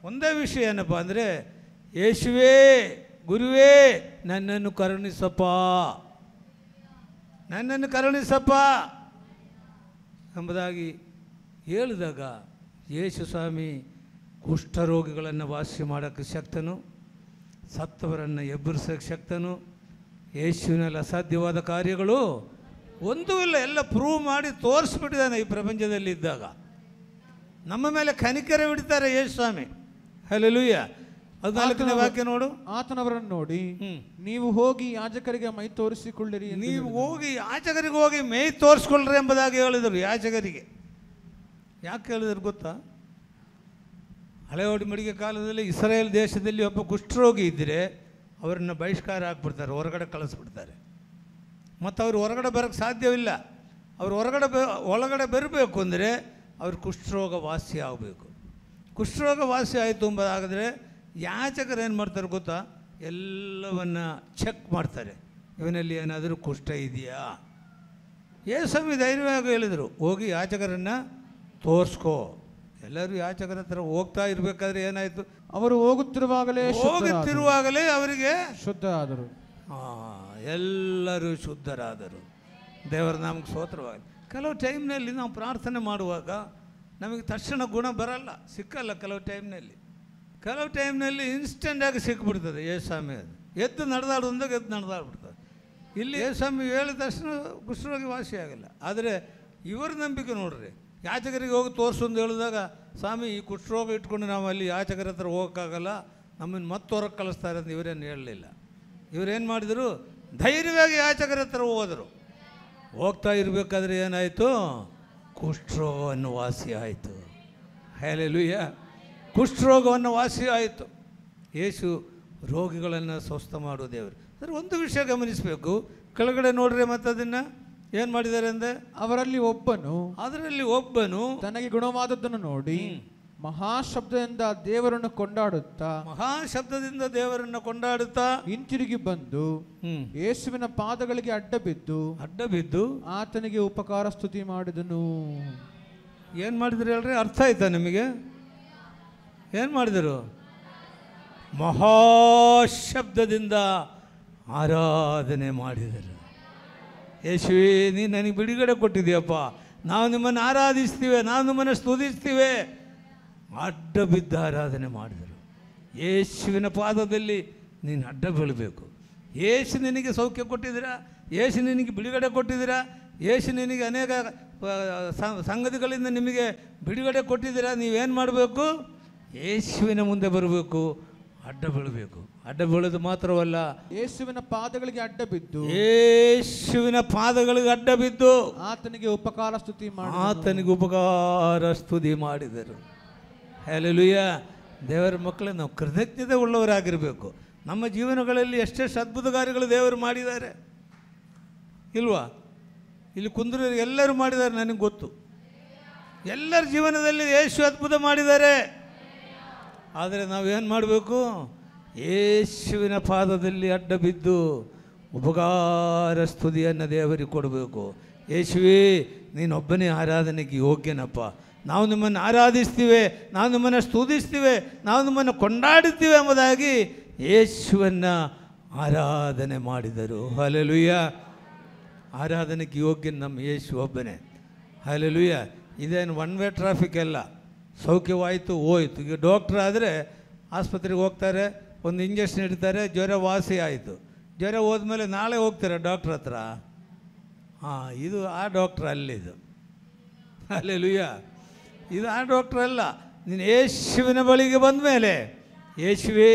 ಒಂದೇ ವಿಷಯ ಏನಪ್ಪ ಅಂದರೆ, ಯೇಸುವೇ ಗುರುವೇ ನನ್ನನ್ನು ಕರುಣಿಸಪ್ಪ, ನನ್ನನ್ನು ಕರುಣಿಸಪ್ಪ ಎಂಬುದಾಗಿ ಹೇಳಿದಾಗ ಯೇಸುಸ್ವಾಮಿ ಕುಷ್ಠರೋಗಿಗಳನ್ನು ವಾಸಿ ಮಾಡೋಕ್ಕೆ ಶಕ್ತನು, ಸತ್ತವರನ್ನು ಎಬ್ಬರಿಸೋಕ್ಕೆ ಶಕ್ತನು. ಯೇಸುವಿನಲ್ಲಿ ಅಸಾಧ್ಯವಾದ ಕಾರ್ಯಗಳು ಒಂದೂ ಇಲ್ಲ, ಎಲ್ಲ ಪ್ರೂವ್ ಮಾಡಿ ತೋರಿಸ್ಬಿಟ್ಟಿದ್ದಾನೆ ಈ ಪ್ರಪಂಚದಲ್ಲಿ ಇದ್ದಾಗ. ನಮ್ಮ ಮೇಲೆ ಕನಿಕರವಿಡ್ತಾರೆ ಯೇಸುಸ್ವಾಮಿ. ಹಲ್ಲೆಲೂಯಾ. 14ನೇ ವಾಕ್ಯ ನೋಡು. ಆತನವರನ್ನು ನೋಡಿ, ನೀವು ಹೋಗಿ ಯಾಜಕರಿಗೆ ಮೈ ತೋರಿಸಿಕೊಳ್ಳಿರಿ. ನೀವು ಹೋಗಿ ಯಾಜಕರಿಗೆ ಹೋಗಿ ಮೈ ತೋರಿಸ್ಕೊಳ್ಳ್ರಿ ಎಂಬುದಾಗಿ ಹೇಳಿದರು. ಯಾಜಕರಿಗೆ ಯಾಕೆ ಹೇಳಿದ್ರು ಗೊತ್ತಾ? ಹಳೆ ಒಡಂಬಡಿಕೆ ಕಾಲದಲ್ಲಿ ಇಸ್ರಾಯೇಲ್ ದೇಶದಲ್ಲಿ ಒಬ್ಬ ಕುಷ್ಠರೋಗಿ ಇದ್ದರೆ ಅವರನ್ನು ಬಹಿಷ್ಕಾರ ಹಾಕ್ಬಿಡ್ತಾರೆ, ಹೊರಗಡೆ ಕಳಿಸ್ಬಿಡ್ತಾರೆ. ಮತ್ತು ಅವ್ರು ಹೊರಗಡೆ ಬರೋಕ್ಕೆ ಸಾಧ್ಯವಿಲ್ಲ. ಅವ್ರು ಒಳಗಡೆ ಬರಬೇಕು ಅಂದರೆ ಅವ್ರ ಕುಷ್ಠರೋಗ ವಾಸಿ ಆಗಬೇಕು. ಕುಷ್ಠರೋಗ ವಾಸಿ ಆಯಿತು ಎಂಬುದಾದರೆ ಯಾಜಕರು ಏನು ಮಾಡ್ತಾರೆ ಗೊತ್ತಾ? ಎಲ್ಲವನ್ನ ಚೆಕ್ ಮಾಡ್ತಾರೆ, ಇವನಲ್ಲಿ ಏನಾದರೂ ಕುಷ್ಠ ಇದೆಯಾ. ಯೇಸುಸ್ವಾಮಿ ಧೈರ್ಯವಾಗಿ ಹೇಳಿದರು, ಹೋಗಿ ಯಾಜಕರನ್ನು ತೋರಿಸ್ಕೋ. ಎಲ್ಲರೂ ಯಾಚಕರ ಹತ್ರ ಹೋಗ್ತಾ ಇರಬೇಕಾದ್ರೆ ಏನಾಯಿತು? ಅವರು ಹೋಗುತ್ತಿರುವಾಗಲೇ ಅವರಿಗೆ ಶುದ್ಧ ಆದರು. ಎಲ್ಲರೂ ಶುದ್ಧರಾದರು. ದೇವರ ನಮ್ಗೆ ಸ್ತೋತ್ರವಾಗಲಿ. ಕೆಲವು ಟೈಮ್ನಲ್ಲಿ ನಾವು ಪ್ರಾರ್ಥನೆ ಮಾಡುವಾಗ ನಮಗೆ ತಕ್ಷಣ ಗುಣ ಬರಲ್ಲ, ಸಿಕ್ಕಲ್ಲ. ಕೆಲವು ಟೈಮ್ನಲ್ಲಿ ಇನ್ಸ್ಟೆಂಟಾಗಿ ಸಿಕ್ಬಿಡ್ತದೆ. ಯೇಸ್ವಾಮಿ ಅದು ಎದ್ದು ನಡೆದಾಡುವಂದಾಗ ಎದ್ದು ನಡೆದಾಡ್ಬಿಡ್ತದೆ. ಇಲ್ಲಿ ಯೇಸ್ವಾಮಿ ಹೇಳಿದ ತಕ್ಷಣ ಕುಷ್ಠರೋಗಿ ವಾಸಿ ಆಗಲ್ಲ. ಆದರೆ ಇವರ ನಂಬಿಕೆ ನೋಡ್ರಿ, ಯಾಚಕರಿಗೆ ಹೋಗಿ ತೋರಿಸು ಹೇಳಿದಾಗ, ಸ್ವಾಮಿ ಈ ಕುಷ್ಠರೋಗ ಇಟ್ಕೊಂಡು ನಾವು ಅಲ್ಲಿ ಯಾಚಕರ ಹತ್ರ ಹೋಗೋಕ್ಕಾಗಲ್ಲ, ನಮ್ಮನ್ನು ಮತ್ತೆ ಹೊರಗೆ ಕಳಿಸ್ತಾರೆ ಅಂತ ಇವರೇನು ಹೇಳಲಿಲ್ಲ. ಇವರೇನು ಮಾಡಿದರು? ಧೈರ್ಯವಾಗಿ ಯಾಚಕರ ಹತ್ರ ಹೋದರು. ಹೋಗ್ತಾ ಇರಬೇಕಾದ್ರೆ ಏನಾಯಿತು? ಕುಷ್ಠರೋಗವನ್ನು ವಾಸಿ ಆಯಿತು. ಹಲ್ಲೆಲೂಯಾ. ಕುಷ್ಠರೋಗವನ್ನು ವಾಸಿ ಆಯಿತು. ಯೇಸು ರೋಗಿಗಳನ್ನು ಸ್ವಸ್ಥ ಮಾಡುವ ದೇವರು. ಅಂದರೆ ಒಂದು ವಿಷಯ ಗಮನಿಸಬೇಕು. ಕೆಳಗಡೆ ನೋಡ್ರಿ, ಮತ್ತೆ ಅದನ್ನು ಏನು ಮಾಡಿದ್ದಾರೆ ಅಂದರೆ, ಅದರಲ್ಲಿ ಒಬ್ಬನು ತನಗೆ ಗುಣವಾದದ್ದನ್ನು ನೋಡಿ ಮಹಾಶಬ್ದದಿಂದ ದೇವರನ್ನು ಕೊಂಡಾಡುತ್ತಾ ಹಿಂತಿರುಗಿ ಬಂದು ಯೇಸುವಿನ ಪಾದಗಳಿಗೆ ಅಡ್ಡ ಬಿದ್ದು ಆತನಿಗೆ ಉಪಕಾರ ಸ್ತುತಿ ಮಾಡಿದನು. ಏನು ಮಾಡಿದ್ರು ಹೇಳ್ರಿ? ಅರ್ಥ ಆಯ್ತಾ ನಿಮಗೆ? ಏನು ಮಾಡಿದರು? ಮಹಾಶಬ್ದದಿಂದ ಆರಾಧನೆ ಮಾಡಿದರು. ಯೇಸುವೇ, ನೀನು ನನಗೆ ಬಿಡುಗಡೆ ಕೊಟ್ಟಿದ್ದೀಯಪ್ಪ, ನಾವು ನಿಮ್ಮನ್ನು ಆರಾಧಿಸ್ತೀವಿ, ನಾವು ನಿಮ್ಮನ್ನು ಸ್ತುತಿಸ್ತೀವಿ. ಅಡ್ಡ ಬಿದ್ದು ಆರಾಧನೆ ಮಾಡಿದರು. ಯೇಸುವಿನ ಪಾದದಲ್ಲಿ ನೀನು ಅಡ್ಡ ಬೀಳಬೇಕು. ಯೇಸು ನಿನಗೆ ಸೌಖ್ಯ ಕೊಟ್ಟಿದ್ದೀರಾ, ಯೇಸು ನಿನಗೆ ಬಿಡುಗಡೆ ಕೊಟ್ಟಿದ್ದೀರಾ, ಯೇಸು ನಿನಗೆ ಅನೇಕ ಸಂಗತಿಗಳಿಂದ ನಿಮಗೆ ಬಿಡುಗಡೆ ಕೊಟ್ಟಿದ್ದೀರಾ. ನೀವೇನು ಮಾಡಬೇಕು? ಯೇಸುವಿನ ಮುಂದೆ ಬರಬೇಕು, ಅಡ್ಡ ಬೀಳಬೇಕು. ಅಡ್ಡ ಬೀಳೋದು ಮಾತ್ರವಲ್ಲ, ಯೇಸುವಿನ ಪಾದಗಳಿಗೆ ಅಡ್ಡ ಬಿದ್ದು ಆತನಿಗೆ ಉಪಕಾರ ಸ್ತುತಿ ಮಾಡಿದರು. ಹಲ್ಲೆಲೂಯಾ. ದೇವರ ಮಕ್ಕಳೇ, ನಾವು ಕೃತಜ್ಞತೆ ಉಳ್ಳವರಾಗಿರಬೇಕು. ನಮ್ಮ ಜೀವನಗಳಲ್ಲಿ ಎಷ್ಟೆಷ್ಟು ಅದ್ಭುತ ಕಾರ್ಯಗಳು ದೇವರು ಮಾಡಿದ್ದಾರೆ ಇಲ್ವಾ? ಇಲ್ಲಿ ಕುಂದ್ರರು ಎಲ್ಲರೂ ಮಾಡಿದ್ದಾರೆ, ನನಗೆ ಗೊತ್ತು. ಎಲ್ಲರ ಜೀವನದಲ್ಲಿ ಯೇಸು ಅದ್ಭುತ ಮಾಡಿದ್ದಾರೆ. ಆದರೆ ನಾವೇನು ಮಾಡಬೇಕು? ಯೇಸುವಿನ ಪಾದದಲ್ಲಿ ಅಡ್ಡ ಬಿದ್ದು ಉಪಕಾರ ಸ್ತುತಿಯನ್ನು ದೇವರಿಗೆ ಕೊಡಬೇಕು. ಯೇಸುವೇ, ನೀನೊಬ್ಬನೇ ಆರಾಧನೆಗೆ ಯೋಗ್ಯನಪ್ಪ, ನಾವು ನಿಮ್ಮನ್ನು ಆರಾಧಿಸ್ತೀವಿ, ನಾವು ನಿಮ್ಮನ್ನು ಸ್ತುತಿಸ್ತೀವಿ, ನಾವು ನಿಮ್ಮನ್ನು ಕೊಂಡಾಡುತ್ತೀವಿ ಎಂಬುದಾಗಿ ಯೇಸುವನ್ನು ಆರಾಧನೆ ಮಾಡಿದರು. ಹಲ್ಲೆಲೂಯಾ. ಆರಾಧನೆಗೆ ಯೋಗ್ಯನ ನಮ್ಮ ಯೇಸು ಒಬ್ಬನೇ. ಹಲ್ಲೆಲೂಯಾ. ಇದೇನು ಒನ್ ವೇ ಟ್ರಾಫಿಕ್ ಅಲ್ಲ. ಸೌಖ್ಯವಾಯಿತು, ಹೋಯಿತು. ಈಗ ಡಾಕ್ಟ್ರ್ ಆದರೆ ಆಸ್ಪತ್ರೆಗೆ ಹೋಗ್ತಾರೆ, ಒಂದು ಇಂಜೆಕ್ಷನ್ ಇಡ್ತಾರೆ, ಜ್ವರ ವಾಸಿ ಆಯಿತು. ಜ್ವರ ಹೋದ್ಮೇಲೆ ನಾಳೆ ಹೋಗ್ತಾರೆ ಡಾಕ್ಟ್ರ್ ಹತ್ರ. ಇದು ಆ ಡಾಕ್ಟ್ರ್ ಅಲ್ಲಿದು. ಹಲ್ಲೆಲೂಯಾ. ಇದು ಆ ಡಾಕ್ಟ್ರ್ ಅಲ್ಲ. ನೀನು ಯೇಸುವಿನ ಬಳಿಗೆ ಬಂದ ಮೇಲೆ, ಯೇಸುವೇ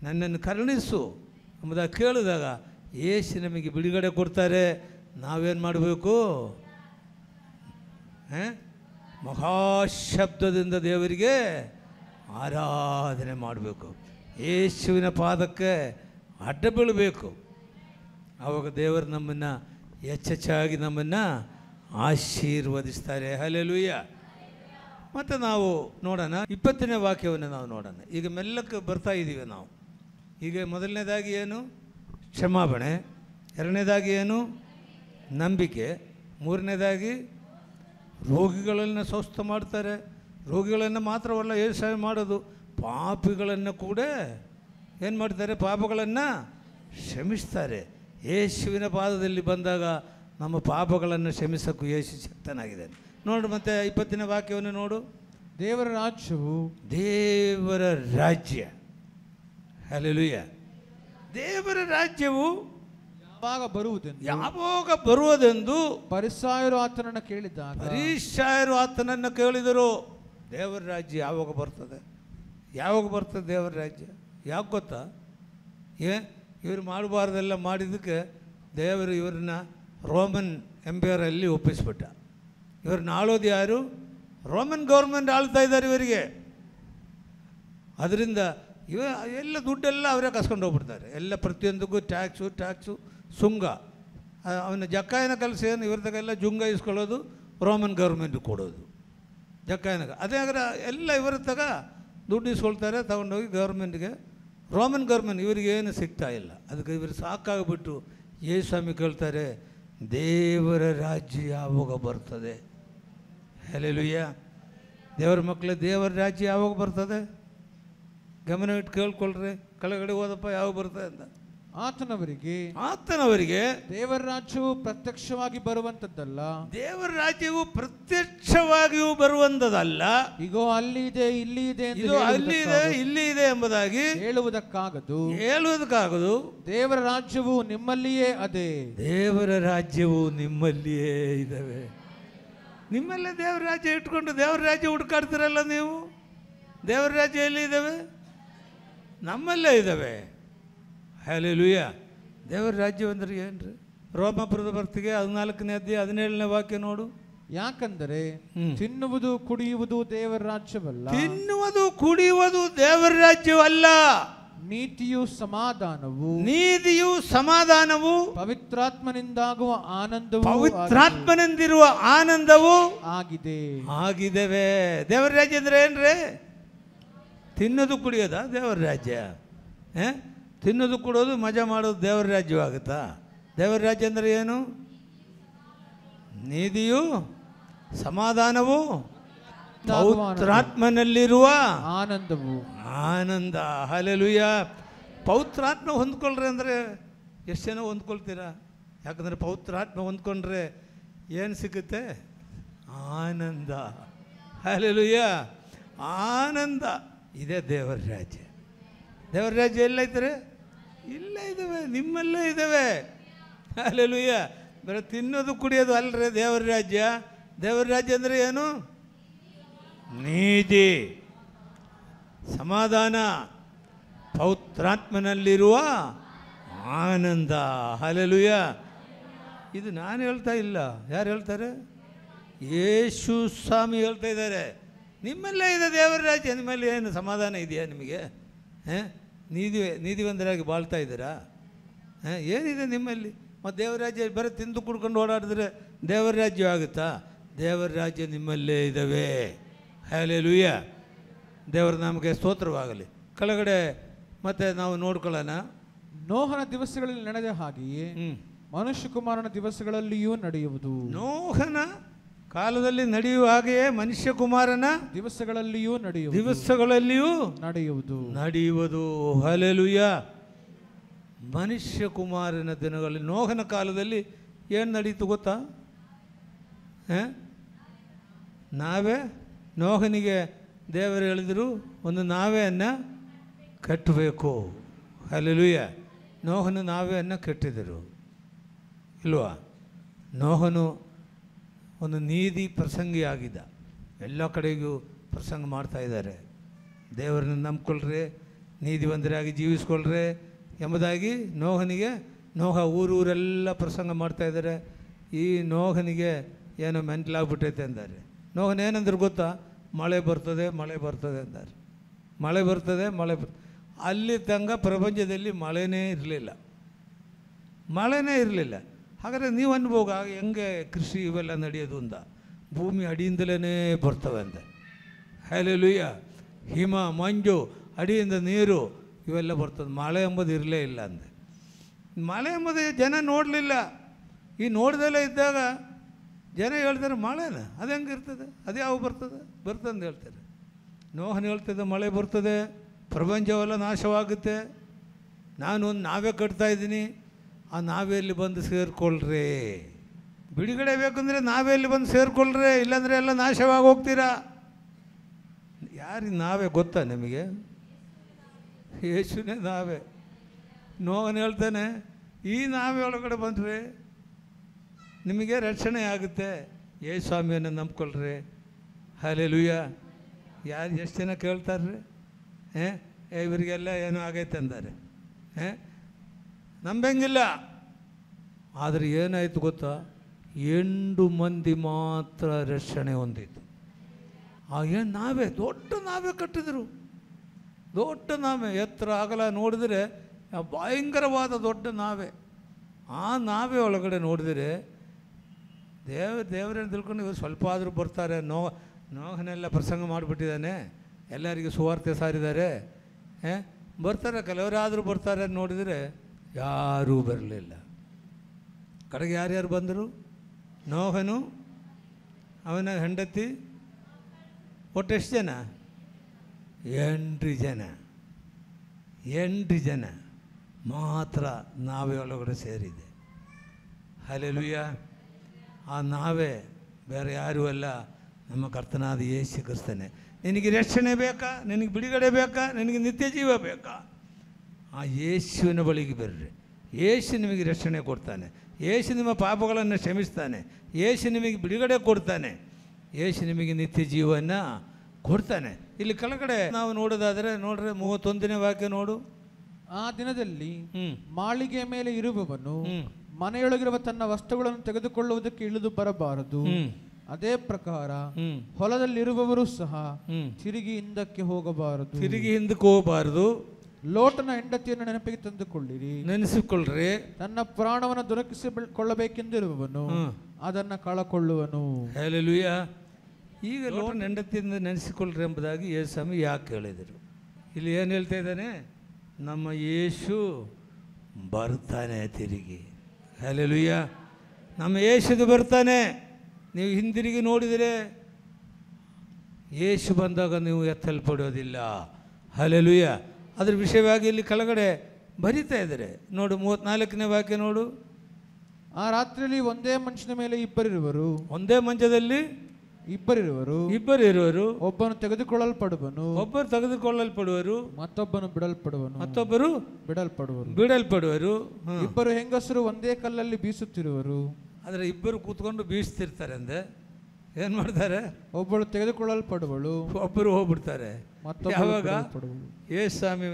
ನನ್ನನ್ನು ಕರುಣಿಸು ಎಂಬುದಾಗಿ ಕೇಳಿದಾಗ ಯೇಸು ನಮಗೆ ಬಿಡುಗಡೆ ಕೊಡ್ತಾರೆ. ನಾವೇನು ಮಾಡಬೇಕು? ಮಹಾಶಬ್ದದಿಂದ ದೇವರಿಗೆ ಆರಾಧನೆ ಮಾಡಬೇಕು. ಯೇಸುವಿನ ಪಾದಕ್ಕೆ ಅಡ್ಡ ಬೀಳಬೇಕು. ಆವಾಗ ದೇವರು ನಮ್ಮನ್ನು ಹೆಚ್ಚೆಚ್ಚಾಗಿ ನಮ್ಮನ್ನು ಆಶೀರ್ವದಿಸ್ತಾರೆ. ಹಲ್ಲೆಲೂಯಾ. ಮತ್ತು ನಾವು ನೋಡೋಣ, 20ನೇ ವಾಕ್ಯವನ್ನು ನಾವು ನೋಡೋಣ. ಈಗ ಮೆಲ್ಲಕ್ಕೆ ಬರ್ತಾ ಇದ್ದೀವಿ ನಾವು. ಈಗ ಮೊದಲನೇದಾಗಿ ಏನು? ಕ್ಷಮಾಪಣೆ. ಎರಡನೇದಾಗಿ ಏನು? ನಂಬಿಕೆ. ಮೂರನೇದಾಗಿ ರೋಗಿಗಳನ್ನು ಸ್ವಸ್ಥ ಮಾಡ್ತಾರೆ. ರೋಗಿಗಳನ್ನು ಮಾತ್ರವಲ್ಲ ಯೇಸು ಮಾಡೋದು, ಪಾಪಿಗಳನ್ನು ಕೂಡ ಏನು ಮಾಡ್ತಾರೆ? ಪಾಪಗಳನ್ನು ಕ್ಷಮಿಸ್ತಾರೆ. ಯೇಸುವಿನ ಪಾದದಲ್ಲಿ ಬಂದಾಗ ನಮ್ಮ ಪಾಪಗಳನ್ನು ಕ್ಷಮಿಸೋಕ್ಕೂ ಯೇಸು ಶಕ್ತನಾಗಿದ್ದಾನೆ. ನೋಡು, ಮತ್ತೆ 20ನೇ ವಾಕ್ಯವನ್ನು ನೋಡು. ದೇವರ ರಾಜ್ಯ. ಹಲ್ಲೆಲೂಯಾ. ದೇವರ ರಾಜ್ಯವು ಯಾವಾಗ ಬರುವುದೆಂದು ಫರಿಸಾಯರು ಆತನನ್ನು ಕೇಳಿದರು. ದೇವರ ರಾಜ್ಯ ಯಾವಾಗ ಬರ್ತದೆ? ದೇವರ ರಾಜ್ಯ ಯಾಕೆ ಗೊತ್ತಾ? ಇವರು ಮಾಡಬಾರ್ದೆಲ್ಲ ಮಾಡಿದ್ದಕ್ಕೆ ದೇವರು ಇವ್ರನ್ನ ರೋಮನ್ ಎಂಪೈರಲ್ಲಿ ಒಪ್ಪಿಸ್ಬಿಟ್ಟ. ಇವ್ರನ್ನ ಆಳೋದು ಯಾರು? ರೋಮನ್ ಗೌರ್ಮೆಂಟ್ ಆಳ್ತಾ ಇದ್ದಾರೆ ಇವರಿಗೆ. ಅದರಿಂದ ಎಲ್ಲ ದುಡ್ಡೆಲ್ಲ ಅವರೇ ಕಸ್ಕೊಂಡು ಹೋಗ್ಬಿಡ್ತಾರೆ. ಎಲ್ಲ ಪ್ರತಿಯೊಂದಕ್ಕೂ ಟ್ಯಾಕ್ಸು ಸುಂಗ. ಅವನ ಜಕ್ಕಾಯನ ಕೆಲಸ ಏನು? ಇವ್ರದಾಗೆಲ್ಲ ಜುಂಗ ಇಸ್ಕೊಳ್ಳೋದು, ರೋಮನ್ ಗೌರ್ಮೆಂಟ್ ಕೊಡೋದು ಜಕ್ಕಾಯನ. ಅದೇ ಆದರೆ ಎಲ್ಲ ಇವರ ದುಡ್ಡು ಇಸ್ಕೊಳ್ತಾರೆ, ತಗೊಂಡೋಗಿ ಗೌರ್ಮೆಂಟ್ಗೆ. ರೋಮನ್ ಗೌರ್ಮೆಂಟ್ ಇವರಿಗೇನು ಸಿಗ್ತಾ ಇಲ್ಲ. ಅದಕ್ಕೆ ಇವರು ಸಾಕಾಗ್ಬಿಟ್ಟು ಯೇಸುಸ್ವಾಮಿ ಕೇಳ್ತಾರೆ, ದೇವರ ರಾಜ್ಯ ಯಾವಾಗ ಬರ್ತದೆ? ಹಲ್ಲೆಲೂಯಾ. ದೇವರ ಮಕ್ಕಳೇ, ದೇವರ ರಾಜ್ಯ ಯಾವಾಗ ಬರ್ತದೆ? ಗಮನ ಇಟ್ಟು ಕೇಳ್ಕೊಳ್ರಿ. ಕೆಳಗಡೆ ಹೋದಪ್ಪ ಯಾವಾಗ ಬರ್ತದೆ ಅಂತ. ಆತನವರಿಗೆ ದೇವರ ರಾಜ್ಯವು ಪ್ರತ್ಯಕ್ಷವಾಗಿ ಬರುವಂತದ್ದಲ್ಲ, ದೇವರ ರಾಜ್ಯವು ಪ್ರತ್ಯಕ್ಷವಾಗಿಯೂ ಬರುವಂತದಲ್ಲ, ಇಗೋ ಅಲ್ಲಿ ಇದೆ ಇಲ್ಲಿ ಇದೆ ಇದು ಅಲ್ಲಿ ಇದೆ ಇಲ್ಲಿ ಇದೆ ಎಂಬುದಾಗಿ ಹೇಳುವುದಕ್ಕಾಗದು. ದೇವರ ರಾಜ್ಯವು ನಿಮ್ಮಲ್ಲಿಯೇ ಅದೇ. ದೇವರ ರಾಜ್ಯವು ನಿಮ್ಮಲ್ಲಿಯೇ ಇದ್ದಾವೆ. ನಿಮ್ಮಲ್ಲೇ ದೇವರ ರಾಜ್ಯ ಇಟ್ಕೊಂಡು ದೇವರ ರಾಜ್ಯ ಹುಡುಕಾಡ್ತಿರಲ್ಲ ನೀವು. ದೇವರ ರಾಜ್ಯ ಎಲ್ಲಿ ಇದ್ದಾವೆ? ನಮ್ಮಲ್ಲೇ ಇದ್ದಾವೆ. ಹಲ್ಲೆಲೂಯ. ದೇವರ ರಾಜ್ಯ ಅಂದ್ರೆ ಏನ್ರಿ? ರೋಮಾಪುರದ ಬರ್ತಿಗೆ 14ನೇ ಅಧ್ಯಾಯ 17ನೇ ವಾಕ್ಯ ನೋಡು. ಯಾಕಂದರೆ ತಿನ್ನುವುದು ಕುಡಿಯುವುದು ದೇವರ ರಾಜ್ಯವಲ್ಲ. ತಿನ್ನುವುದು ಕುಡಿಯುವುದು ದೇವರ ರಾಜ್ಯವಲ್ಲ. ನೀತಿಯು ಸಮಾಧಾನವು ಪವಿತ್ರಾತ್ಮನಿಂದಾಗುವ ಆನಂದವು ಪವಿತ್ರಾತ್ಮನಿಂದಿರುವ ಆನಂದವು ಆಗಿದ್ದೇವೆ. ದೇವರ ರಾಜ್ಯ ಅಂದ್ರೆ ಏನ್ರಿ? ತಿನ್ನೋದು ಕುಡಿಯೋದ ದೇವರ ರಾಜ್ಯ? ತಿನ್ನೋದು ಕುಡೋದು ಮಜಾ ಮಾಡೋದು ದೇವರ ರಾಜ್ಯವಾಗುತ್ತಾ? ದೇವರ ರಾಜ್ಯ ಅಂದರೆ ಏನು? ನೀತಿಯು ಸಮಾಧಾನವು ಪವಿತ್ರಾತ್ಮನಲ್ಲಿರುವ ಆನಂದ. ಹಲ್ಲೆಲೂಯ. ಪವಿತ್ರಾತ್ಮ ಹೊಂದ್ಕೊಳ್ರಿ ಅಂದರೆ ಎಷ್ಟು ಜನ ಹೊಂದ್ಕೊಳ್ತೀರಾ? ಯಾಕಂದರೆ ಪವಿತ್ರಾತ್ಮ ಹೊಂದ್ಕೊಂಡ್ರೆ ಏನು ಸಿಗುತ್ತೆ? ಆನಂದ. ಹಲ್ಲೆಲೂಯ. ಆನಂದ. ಇದೇ ದೇವರ ರಾಜ್ಯ. ದೇವರ ರಾಜ್ಯ ಎಲ್ಲೈತಾರೆ? ಇಲ್ಲೇ ಇದ್ದಾವೆ, ನಿಮ್ಮಲ್ಲೇ ಇದ್ದಾವೆ. ಹಲ್ಲೆಲೂಯ. ಬರೀ ತಿನ್ನೋದು ಕುಡಿಯೋದು ಅಲ್ರಿ ದೇವರ ರಾಜ್ಯ. ದೇವರ ರಾಜ್ಯ ಅಂದರೆ ಏನು? ನೀತಿ, ಸಮಾಧಾನ, ಪವಿತ್ರಾತ್ಮನಲ್ಲಿರುವ ಆನಂದ. ಹಲ್ಲೆಲೂಯ. ಇದು ನಾನು ಹೇಳ್ತಾ ಇಲ್ಲ. ಯಾರು ಹೇಳ್ತಾರೆ? ಯೇಸು ಸ್ವಾಮಿ ಹೇಳ್ತಾ ಇದ್ದಾರೆ. ನಿಮ್ಮಲ್ಲೇ ಇದೆ ದೇವರ ರಾಜ್ಯ. ನಿಮ್ಮಲ್ಲಿ ಏನು ಸಮಾಧಾನ ಇದೆಯಾ ನಿಮಗೆ? ನೀತಿವಂತರಾಗಿ ಬಾಳ್ತಾ ಇದ್ದೀರಾ? ಏನಿದೆ ನಿಮ್ಮಲ್ಲಿ? ಮತ್ತು ದೇವರ ರಾಜ್ಯ ಬರೀ ತಿಂದು ಕುಡ್ಕೊಂಡು ಓಡಾಡಿದ್ರೆ ದೇವರ ರಾಜ್ಯ ಆಗುತ್ತಾ? ದೇವರ ರಾಜ್ಯ ನಿಮ್ಮಲ್ಲೇ ಇದ್ದಾವೆ. ಹಲ್ಲೆಲೂಯ. ದೇವರ ನಾಮಕ್ಕೆ ಸ್ತೋತ್ರವಾಗಲಿ. ಕೆಳಗಡೆ ಮತ್ತೆ ನಾವು ನೋಡ್ಕೊಳ್ಳೋಣ. ನೋಹನ ದಿವಸಗಳಲ್ಲಿ ನಡೆದ ಹಾಗೆಯೇ ಮನುಷ್ಯ ಕುಮಾರನ ದಿವಸಗಳಲ್ಲಿಯೂ ನಡೆಯುವುದು. ನೋಹನ ಕಾಲದಲ್ಲಿ ನಡೆಯುವ ಹಾಗೆಯೇ ಮನುಷ್ಯ ಕುಮಾರನ ದಿವಸಗಳಲ್ಲಿಯೂ ನಡೆಯುವುದು. ಹಲ್ಲೆಲೂಯ. ಮನುಷ್ಯ ಕುಮಾರನ ದಿನಗಳಲ್ಲಿ ನೋಹನ ಕಾಲದಲ್ಲಿ ಏನು ನಡೀತು ಗೊತ್ತಾ? ನಾವೇ ನೋಹನಿಗೆ ದೇವರು ಹೇಳಿದರು, ಒಂದು ನಾವೆಯನ್ನು ಕಟ್ಟಬೇಕು. ಹಲ್ಲೆಲೂಯ. ನೋಹನ ನಾವೆಯನ್ನು ಕಟ್ಟಿದರು ಇಲ್ವಾ? ನೋಹನು ಒಂದು ನೀತಿ ಪ್ರಸಂಗಿಯಾಗಿದ್ದ. ಎಲ್ಲ ಕಡೆಗೂ ಪ್ರಸಂಗ ಮಾಡ್ತಾ ಇದ್ದಾರೆ. ದೇವರನ್ನು ನಂಬ್ಕೊಳ್ರಿ, ನೀತಿವಂತರಾಗಿ ಜೀವಿಸ್ಕೊಳ್ರಿ ಎಂಬುದಾಗಿ ನೋಹ ಊರೆಲ್ಲ ಪ್ರಸಂಗ ಮಾಡ್ತಾ ಇದ್ದಾರೆ. ಈ ನೋಹನಿಗೆ ಏನೋ ಮೆಂಟಲಾಗ್ಬಿಟ್ಟೈತೆ ಅಂತಾರೆ. ನೋಹನ ಏನಂದ್ರೆ ಗೊತ್ತಾ? ಮಳೆ ಬರ್ತದೆ ಅಂತಾರೆ. ಮಳೆ ಬರ್ತದೆ. ಅಲ್ಲಿ ತನಕ ಪ್ರಪಂಚದಲ್ಲಿ ಮಳೆನೇ ಇರಲಿಲ್ಲ. ಹಾಗಾದರೆ ನೀವು ಅನ್ಭೋಗ ಹೆಂಗೆ ಕೃಷಿ ಇವೆಲ್ಲ ನಡೆಯೋದು ಅಂದ? ಭೂಮಿ ಅಡಿಯಿಂದಲೇ ಬರ್ತವೆ ಅಂದ. ಹಲ್ಲೆಲೂಯ. ಹಿಮ, ಮಂಜು, ಅಡಿಯಿಂದ ನೀರು ಇವೆಲ್ಲ ಬರ್ತದೆ. ಮಳೆ ಎಂಬುದು ಇರಲೇ ಇಲ್ಲ ಅಂದೆ. ಮಳೆ ಎಂಬುದು ಜನ ನೋಡಲಿಲ್ಲ. ಈ ನೋಡ್ದಲ್ಲೇ ಇದ್ದಾಗ ಜನ ಹೇಳ್ತಾರೆ ಮಳೆನ ಅದು ಹೆಂಗೆ ಇರ್ತದೆ, ಅದು ಯಾವ ಬರ್ತದೆ ಅಂತ ಹೇಳ್ತಾರೆ. ನೋಹನ ಹೇಳ್ತದೆ ಮಳೆ ಬರ್ತದೆ, ಪ್ರಪಂಚವೆಲ್ಲ ನಾಶವಾಗುತ್ತೆ, ನಾನು ಒಂದು ನಾವೇ ಕಟ್ತಾಯಿದ್ದೀನಿ, ಆ ನಾವೆಯಲ್ಲಿ ಬಂದು ಸೇರಿಕೊಳ್ಳ್ರಿ. ಬಿಡುಗಡೆ ಬೇಕಂದರೆ ನಾವೆಲ್ಲಿ ಬಂದು ಸೇರಿಕೊಳ್ಳ್ರಿ, ಇಲ್ಲಾಂದರೆ ಎಲ್ಲ ನಾಶವಾಗಿ ಹೋಗ್ತೀರಾ. ಯಾರಿಗೆ ನಾವೇ ಗೊತ್ತಾ ನಿಮಗೆ? ಯೇಸುನೇ ನಾವೇ. ನೋವನು ಹೇಳ್ತಾನೆ, ಈ ನಾವೇ ಒಳಗಡೆ ಬಂದರೆ ನಿಮಗೆ ರಕ್ಷಣೆ ಆಗುತ್ತೆ. ಯೇಸು ಸ್ವಾಮಿಯನ್ನು ನಂಬ್ಕೊಳ್ರಿ. ಹಲ್ಲೆಲೂಯ. ಯಾರು ಎಷ್ಟು ಜನ ಕೇಳ್ತಾರ್ರಿ? ಇವರಿಗೆಲ್ಲ ಏನೋ ಆಗೈತೆ ಅಂತಾರೆ. ನಂಬಂಗಿಲ್ಲ. ಆದರೆ ಏನಾಯಿತು ಗೊತ್ತಾ? 8 ಮಂದಿ ಮಾತ್ರ ರಕ್ಷಣೆ ಹೊಂದಿತ್ತು. ನಾವೇ ದೊಡ್ಡ ನಾವೇ ಕಟ್ಟಿದ್ರು. ದೊಡ್ಡ ನಾವೇ, ಎತ್ತರ ಅಗಲ ನೋಡಿದರೆ ಭಯಂಕರವಾದ ದೊಡ್ಡ ನಾವೇ. ಆ ನಾವೇ ಒಳಗಡೆ ನೋಡಿದರೆ ದೇವರನ್ನು ತಿಳ್ಕೊಂಡು ಇವರು ಸ್ವಲ್ಪ ಆದರೂ ಬರ್ತಾರೆ. ನೋಹನೆಲ್ಲ ಪ್ರಸಂಗ ಮಾಡಿಬಿಟ್ಟಿದ್ದಾನೆ, ಎಲ್ಲರಿಗೂ ಸುವಾರ್ತೆ ಸಾರಿದ್ದಾರೆ, ಬರ್ತಾರೆ, ಕೆಲವರಾದರೂ ಬರ್ತಾರೆ ಅಂತ ನೋಡಿದರೆ ಯಾರೂ ಬರಲಿಲ್ಲ. ಕಡೆಗೆ ಯಾರ್ಯಾರು ಬಂದರು? ನೋಹನು, ಅವನ ಹೆಂಡತಿ, ಒಟ್ಟು ಎಷ್ಟು ಜನ? 8 ಜನ. ಮಾತ್ರ ನಾವೇ ಒಳಗಡೆ ಸೇರಿದೆ. ಹಲ್ಲೆಲೂಯ. ಆ ನಾವೇ ಬೇರೆ ಯಾರೂ ಅಲ್ಲ, ನಮ್ಮ ಕರ್ತನಾದ ಯೇಸು ಕ್ರಿಸ್ತನೇ. ನಿನಗೆ ರಕ್ಷಣೆ ಬೇಕಾ, ನಿನಗೆ ಬಿಡುಗಡೆ ಬೇಕಾ, ನಿನಗೆ ನಿತ್ಯ ಜೀವ ಬೇಕಾ, ಆ ಯೇಸುವಿನ ಬಳಿಗೆ ಬರ್ರಿ. ಯೇಸು ನಿಮಗೆ ರಕ್ಷಣೆ ಕೊಡ್ತಾನೆ. ಯೇಸು ನಿಮ್ಮ ಪಾಪಗಳನ್ನು ಕ್ಷಮಿಸ್ತಾನೆ. ಯೇಸು ನಿಮಗೆ ಬಿಡುಗಡೆ ಕೊಡ್ತಾನೆ. ಯೇಸು ನಿಮಗೆ ನಿತ್ಯ ಜೀವನ ಕೊಡ್ತಾನೆ. ಇಲ್ಲಿ ಕೆಳಗಡೆ ನಾವು ನೋಡೋದಾದರೆ ನೋಡ್ರಿ 31ನೇ ವಾಕ್ಯ ನೋಡು. ಆ ದಿನದಲ್ಲಿ ಮಾಳಿಗೆಯ ಮೇಲೆ ಇರುವವನು ಮನೆಯೊಳಗಿರುವ ತನ್ನ ವಸ್ತುಗಳನ್ನು ತೆಗೆದುಕೊಳ್ಳುವುದಕ್ಕೆ ಇಳಿದು ಬರಬಾರದು. ಅದೇ ಪ್ರಕಾರ ಹೊಲದಲ್ಲಿರುವವರು ಸಹ ತಿರುಗಿ ಹಿಂದಕ್ಕೆ ಹೋಗಬಾರದು. ತಿರುಗಿ ಹಿಂದಕ್ಕೆ ಹೋಗಬಾರದು. ಲೋಟನ ಹೆಂಡತಿಯನ್ನು ನೆನಪಿಗೆ ತಂದುಕೊಳ್ಳಿರಿ. ನೆನೆಸಿಕೊಳ್ಳ್ರಿ. ತನ್ನ ಪ್ರಾಣವನ್ನು ದೊರಕಿಸಿಕೊಳ್ಳಬೇಕೆಂದಿರುವವನು ಅದನ್ನು ಕಳಕೊಳ್ಳುವನು. ಹಲ್ಲೆಲೂಯ. ಈಗ ಲೋಟನ ಹೆಂಡತಿಯಿಂದ ನೆನೆಸಿಕೊಳ್ಳ್ರಿ ಎಂಬುದಾಗಿ ಯೇಸು ಸ್ವಾಮಿ ಯಾಕೆ ಹೇಳಿದರು? ಇಲ್ಲಿ ಏನು ಹೇಳ್ತಾ ಇದ್ದಾನೆ? ನಮ್ಮ ಯೇಸು ಬರ್ತಾನೆ ತಿರುಗಿ. ಹಲ್ಲೆಲೂಯ. ನಮ್ಮ ಯೇಸುದು ಬರ್ತಾನೆ. ನೀವು ಹಿಂದಿರುಗಿ ನೋಡಿದರೆ ಯೇಸು ಬಂದಾಗ ನೀವು ಎತ್ತಲ್ಪಡೋದಿಲ್ಲ. ಹಲ್ಲೆಲೂಯ. ಅದ್ರ ವಿಷಯವಾಗಿ ಇಲ್ಲಿ ಕೆಳಗಡೆ ಬರೀತಾ ಇದ್ದಾರೆ ನೋಡು. 34ನೇ ವಾಕ್ಯ ನೋಡು. ಆ ರಾತ್ರಿಯಲ್ಲಿ ಒಂದೇ ಮನುಷ್ಯನ ಮೇಲೆ ಇಬ್ಬರಿರುವರು. ಒಂದೇ ಮಂಚದಲ್ಲಿ ಇಬ್ಬರಿರುವರು. ಒಬ್ಬನು ತೆಗೆದುಕೊಳ್ಳಲ್ಪಡುವನು, ಒಬ್ಬರು ತೆಗೆದುಕೊಳ್ಳಲ್ಪಡುವರು, ಮತ್ತೊಬ್ಬನು ಬಿಡಲ್ಪಡುವನು, ಮತ್ತೊಬ್ಬರು ಬಿಡಲ್ಪಡುವರು. ಇಬ್ಬರು ಹೆಂಗಸರು ಒಂದೇ ಕಲ್ಲಲ್ಲಿ ಬೀಸುತ್ತಿರುವರು. ಆದರೆ ಇಬ್ಬರು ಕೂತ್ಕೊಂಡು ಬೀಸ್ತಿರ್ತಾರೆ ಅಂದ್ರೆ ಏನು ಮಾಡ್ತಾರೆ? ಒಬ್ಬಳು ತೆಗೆದುಕೊಳ್ಳಲ್ಪಡುವಳು, ಒಬ್ಬರು ಹೋಗ್ಬಿಡ್ತಾರೆ. ಯಾವಾಗ ಯೇಸು ಸ್ವಾಮಿ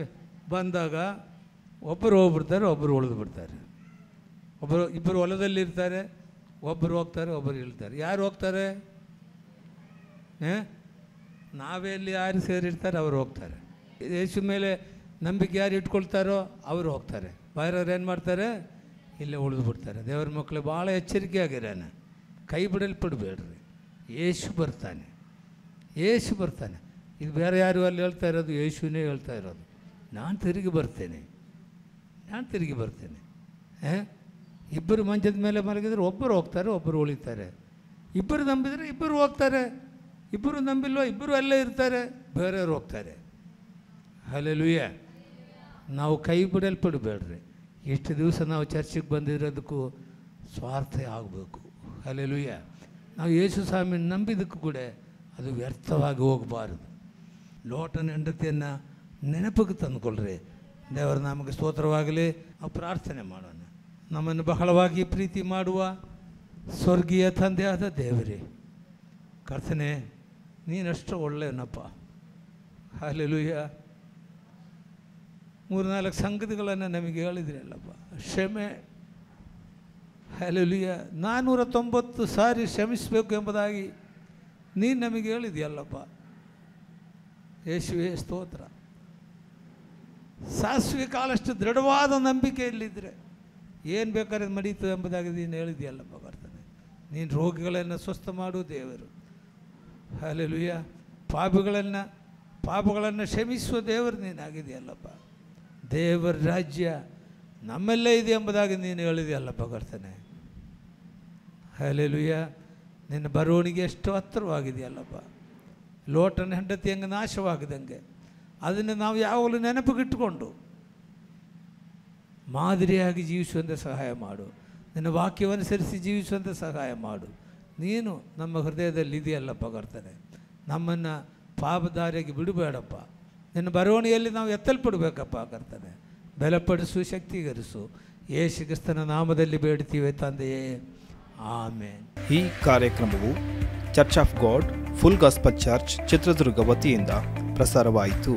ಬಂದಾಗ ಒಬ್ಬರು ಹೋಗ್ಬಿಡ್ತಾರೆ, ಒಬ್ಬರು ಉಳಿದು ಬಿಡ್ತಾರೆ. ಇಬ್ಬರು ಹೊಲದಲ್ಲಿ ಇರ್ತಾರೆ, ಒಬ್ಬರು ಹೋಗ್ತಾರೆ, ಒಬ್ಬರು ಇಳ್ತಾರೆ. ಯಾರು ಹೋಗ್ತಾರೆ? ನಾವೇ ಅಲ್ಲಿ ಯಾರು ಸೇರಿರ್ತಾರೆ ಅವರು ಹೋಗ್ತಾರೆ. ಯೇಸು ಮೇಲೆ ನಂಬಿಕೆ ಯಾರು ಇಟ್ಕೊಳ್ತಾರೋ ಅವರು ಹೋಗ್ತಾರೆ. ಬೇರೆಯವ್ರು ಏನು ಮಾಡ್ತಾರೆ? ಇಲ್ಲೇ ಉಳಿದು ಬಿಡ್ತಾರೆ. ದೇವರ ಮಕ್ಕಳು ಭಾಳ ಎಚ್ಚರಿಕೆ ಆಗಿರಾನ. ಕೈ ಬಿಡಲ್ಪಡಬೇಡ್ರಿ. ಯೇಸು ಬರ್ತಾನೆ, ಯೇಸು ಬರ್ತಾನೆ. ಇದು ಬೇರೆ ಯಾರು ಅಲ್ಲಿ ಹೇಳ್ತಾ ಇರೋದು? ಯೇಸುನೇ ಹೇಳ್ತಾ ಇರೋದು. ನಾನು ತಿರುಗಿ ಬರ್ತೇನೆ. ಇಬ್ಬರು ಮಂಚದ ಮೇಲೆ ಮಲಗಿದ್ರೆ ಒಬ್ಬರು ಹೋಗ್ತಾರೆ, ಒಬ್ಬರು ಉಳಿತಾರೆ. ಇಬ್ಬರು ನಂಬಿದರೆ ಇಬ್ಬರು ಹೋಗ್ತಾರೆ, ಇಬ್ಬರು ನಂಬಿಲ್ವ ಇಬ್ಬರು ಅಲ್ಲೇ ಇರ್ತಾರೆ, ಬೇರೆಯವ್ರು ಹೋಗ್ತಾರೆ. ಹಲ್ಲೆಲೂಯ. ನಾವು ಕೈ ಬಿಡಲ್ಪಡಬೇಡ್ರಿ. ಎಷ್ಟು ದಿವಸ ನಾವು ಚರ್ಚಿಗೆ ಬಂದಿರೋದಕ್ಕೂ ಸ್ವಾರ್ಥ ಆಗಬೇಕು. ಹಲ್ಲೆಲೂಯ. ನಾವು ಯೇಸು ಸ್ವಾಮಿ ನಂಬಿದ್ದಕ್ಕೂ ಕೂಡ ಅದು ವ್ಯರ್ಥವಾಗಿ ಹೋಗಬಾರದು. ಲೋಟನ ಹೆಂಡತಿಯನ್ನು ನೆನಪಿಗೆ ತಂದುಕೊಳ್ಳ್ರಿ. ದೇವರ ನಮಗೆ ಸ್ತೋತ್ರವಾಗಲಿ. ನಾವು ಪ್ರಾರ್ಥನೆ ಮಾಡೋಣ. ನಮ್ಮನ್ನು ಬಹಳವಾಗಿ ಪ್ರೀತಿ ಮಾಡುವ ಸ್ವರ್ಗೀಯ ತಂದೆಯಾದ ದೇವರೇ, ಕರ್ತನೆ ನೀನಷ್ಟು ಒಳ್ಳೆಯನಪ್ಪ. ಹಲ್ಲೆಲೂಯ. 3-4 ಸಂಗತಿಗಳನ್ನು ನಮಗೆ ಹೇಳಿದ್ರಲ್ಲಪ್ಪ. ಕ್ಷಮೆ. ಹಲ್ಲೆಲೂಯ. 490 ಸಾರಿ ಕ್ಷಮಿಸಬೇಕು ಎಂಬುದಾಗಿ ನೀನು ನಮಗೆ ಹೇಳಿದೆಯಲ್ಲಪ್ಪ. ಯೇಸುವೇ ಸ್ತೋತ್ರ. ಸಾಸಿವೆ ಕಾಲಷ್ಟು ದೃಢವಾದ ನಂಬಿಕೆಯಲ್ಲಿದ್ದರೆ ಏನು ಬೇಕಾದ್ರೆ ನಡೀತದೆ ಎಂಬುದಾಗಿ ನೀನು ಹೇಳಿದೆಯಲ್ಲಪ್ಪ ಕರ್ತನೆ. ನೀನು ರೋಗಿಗಳನ್ನು ಸ್ವಸ್ಥ ಮಾಡು ದೇವರು. ಹಲ್ಲೆಲೂಯ. ಪಾಪಗಳನ್ನು ಕ್ಷಮಿಸುವ ದೇವರು ನೀನಾಗಿದೆಯಲ್ಲಪ್ಪ. ದೇವರ ರಾಜ್ಯ ನಮ್ಮೆಲ್ಲೇ ಇದೆ ಎಂಬುದಾಗಿ ನೀನು ಹೇಳಿದೆಯಲ್ಲಪ್ಪ ಕರ್ತನೆ. ಹಲ್ಲೆಲೂಯ. ನಿನ್ನ ಬರವಣಿಗೆ ಎಷ್ಟು ಹತ್ತಿರವಾಗಿದೆಯಲ್ಲಪ್ಪ. ಲೋಟನ ಹೆಂಡತಿ ಹಂಗೆ ನಾಶವಾಗಿದ್ದಂಗೆ ಅದನ್ನು ನಾವು ಯಾವಾಗಲೂ ನೆನಪಿಗಿಟ್ಟುಕೊಂಡು ಮಾದರಿಯಾಗಿ ಜೀವಿಸುವಂತೆ ಸಹಾಯ ಮಾಡು. ನಿನ್ನ ವಾಕ್ಯವನುಸರಿಸಿ ಜೀವಿಸುವಂತೆ ಸಹಾಯ ಮಾಡು. ನೀನು ನಮ್ಮ ಹೃದಯದಲ್ಲಿ ಇದೆಯಲ್ಲಪ್ಪ ಕರ್ತನೆ. ನಮ್ಮನ್ನು ಪಾಪದಾರಿಯಾಗಿ ಬಿಡಬೇಡಪ್ಪ. ನಿನ್ನ ಬರವಣಿಗೆಯಲ್ಲಿ ನಾವು ಎತ್ತಲ್ಪಡಬೇಕಪ್ಪ ಕರ್ತನೆ. ಬಲಪಡಿಸು, ಶಕ್ತಿಗರಿಸು. ಯೇಸು ಕ್ರಿಸ್ತನ ನಾಮದಲ್ಲಿ ಬೇಡ್ತೀವಿ ತಂದೆಯೇ, ಆಮೇನ್. ಈ ಕಾರ್ಯಕ್ರಮವು church of god full gospel church Chitradurga ವತಿಯಿಂದ ಪ್ರಸಾರವಾಯಿತು.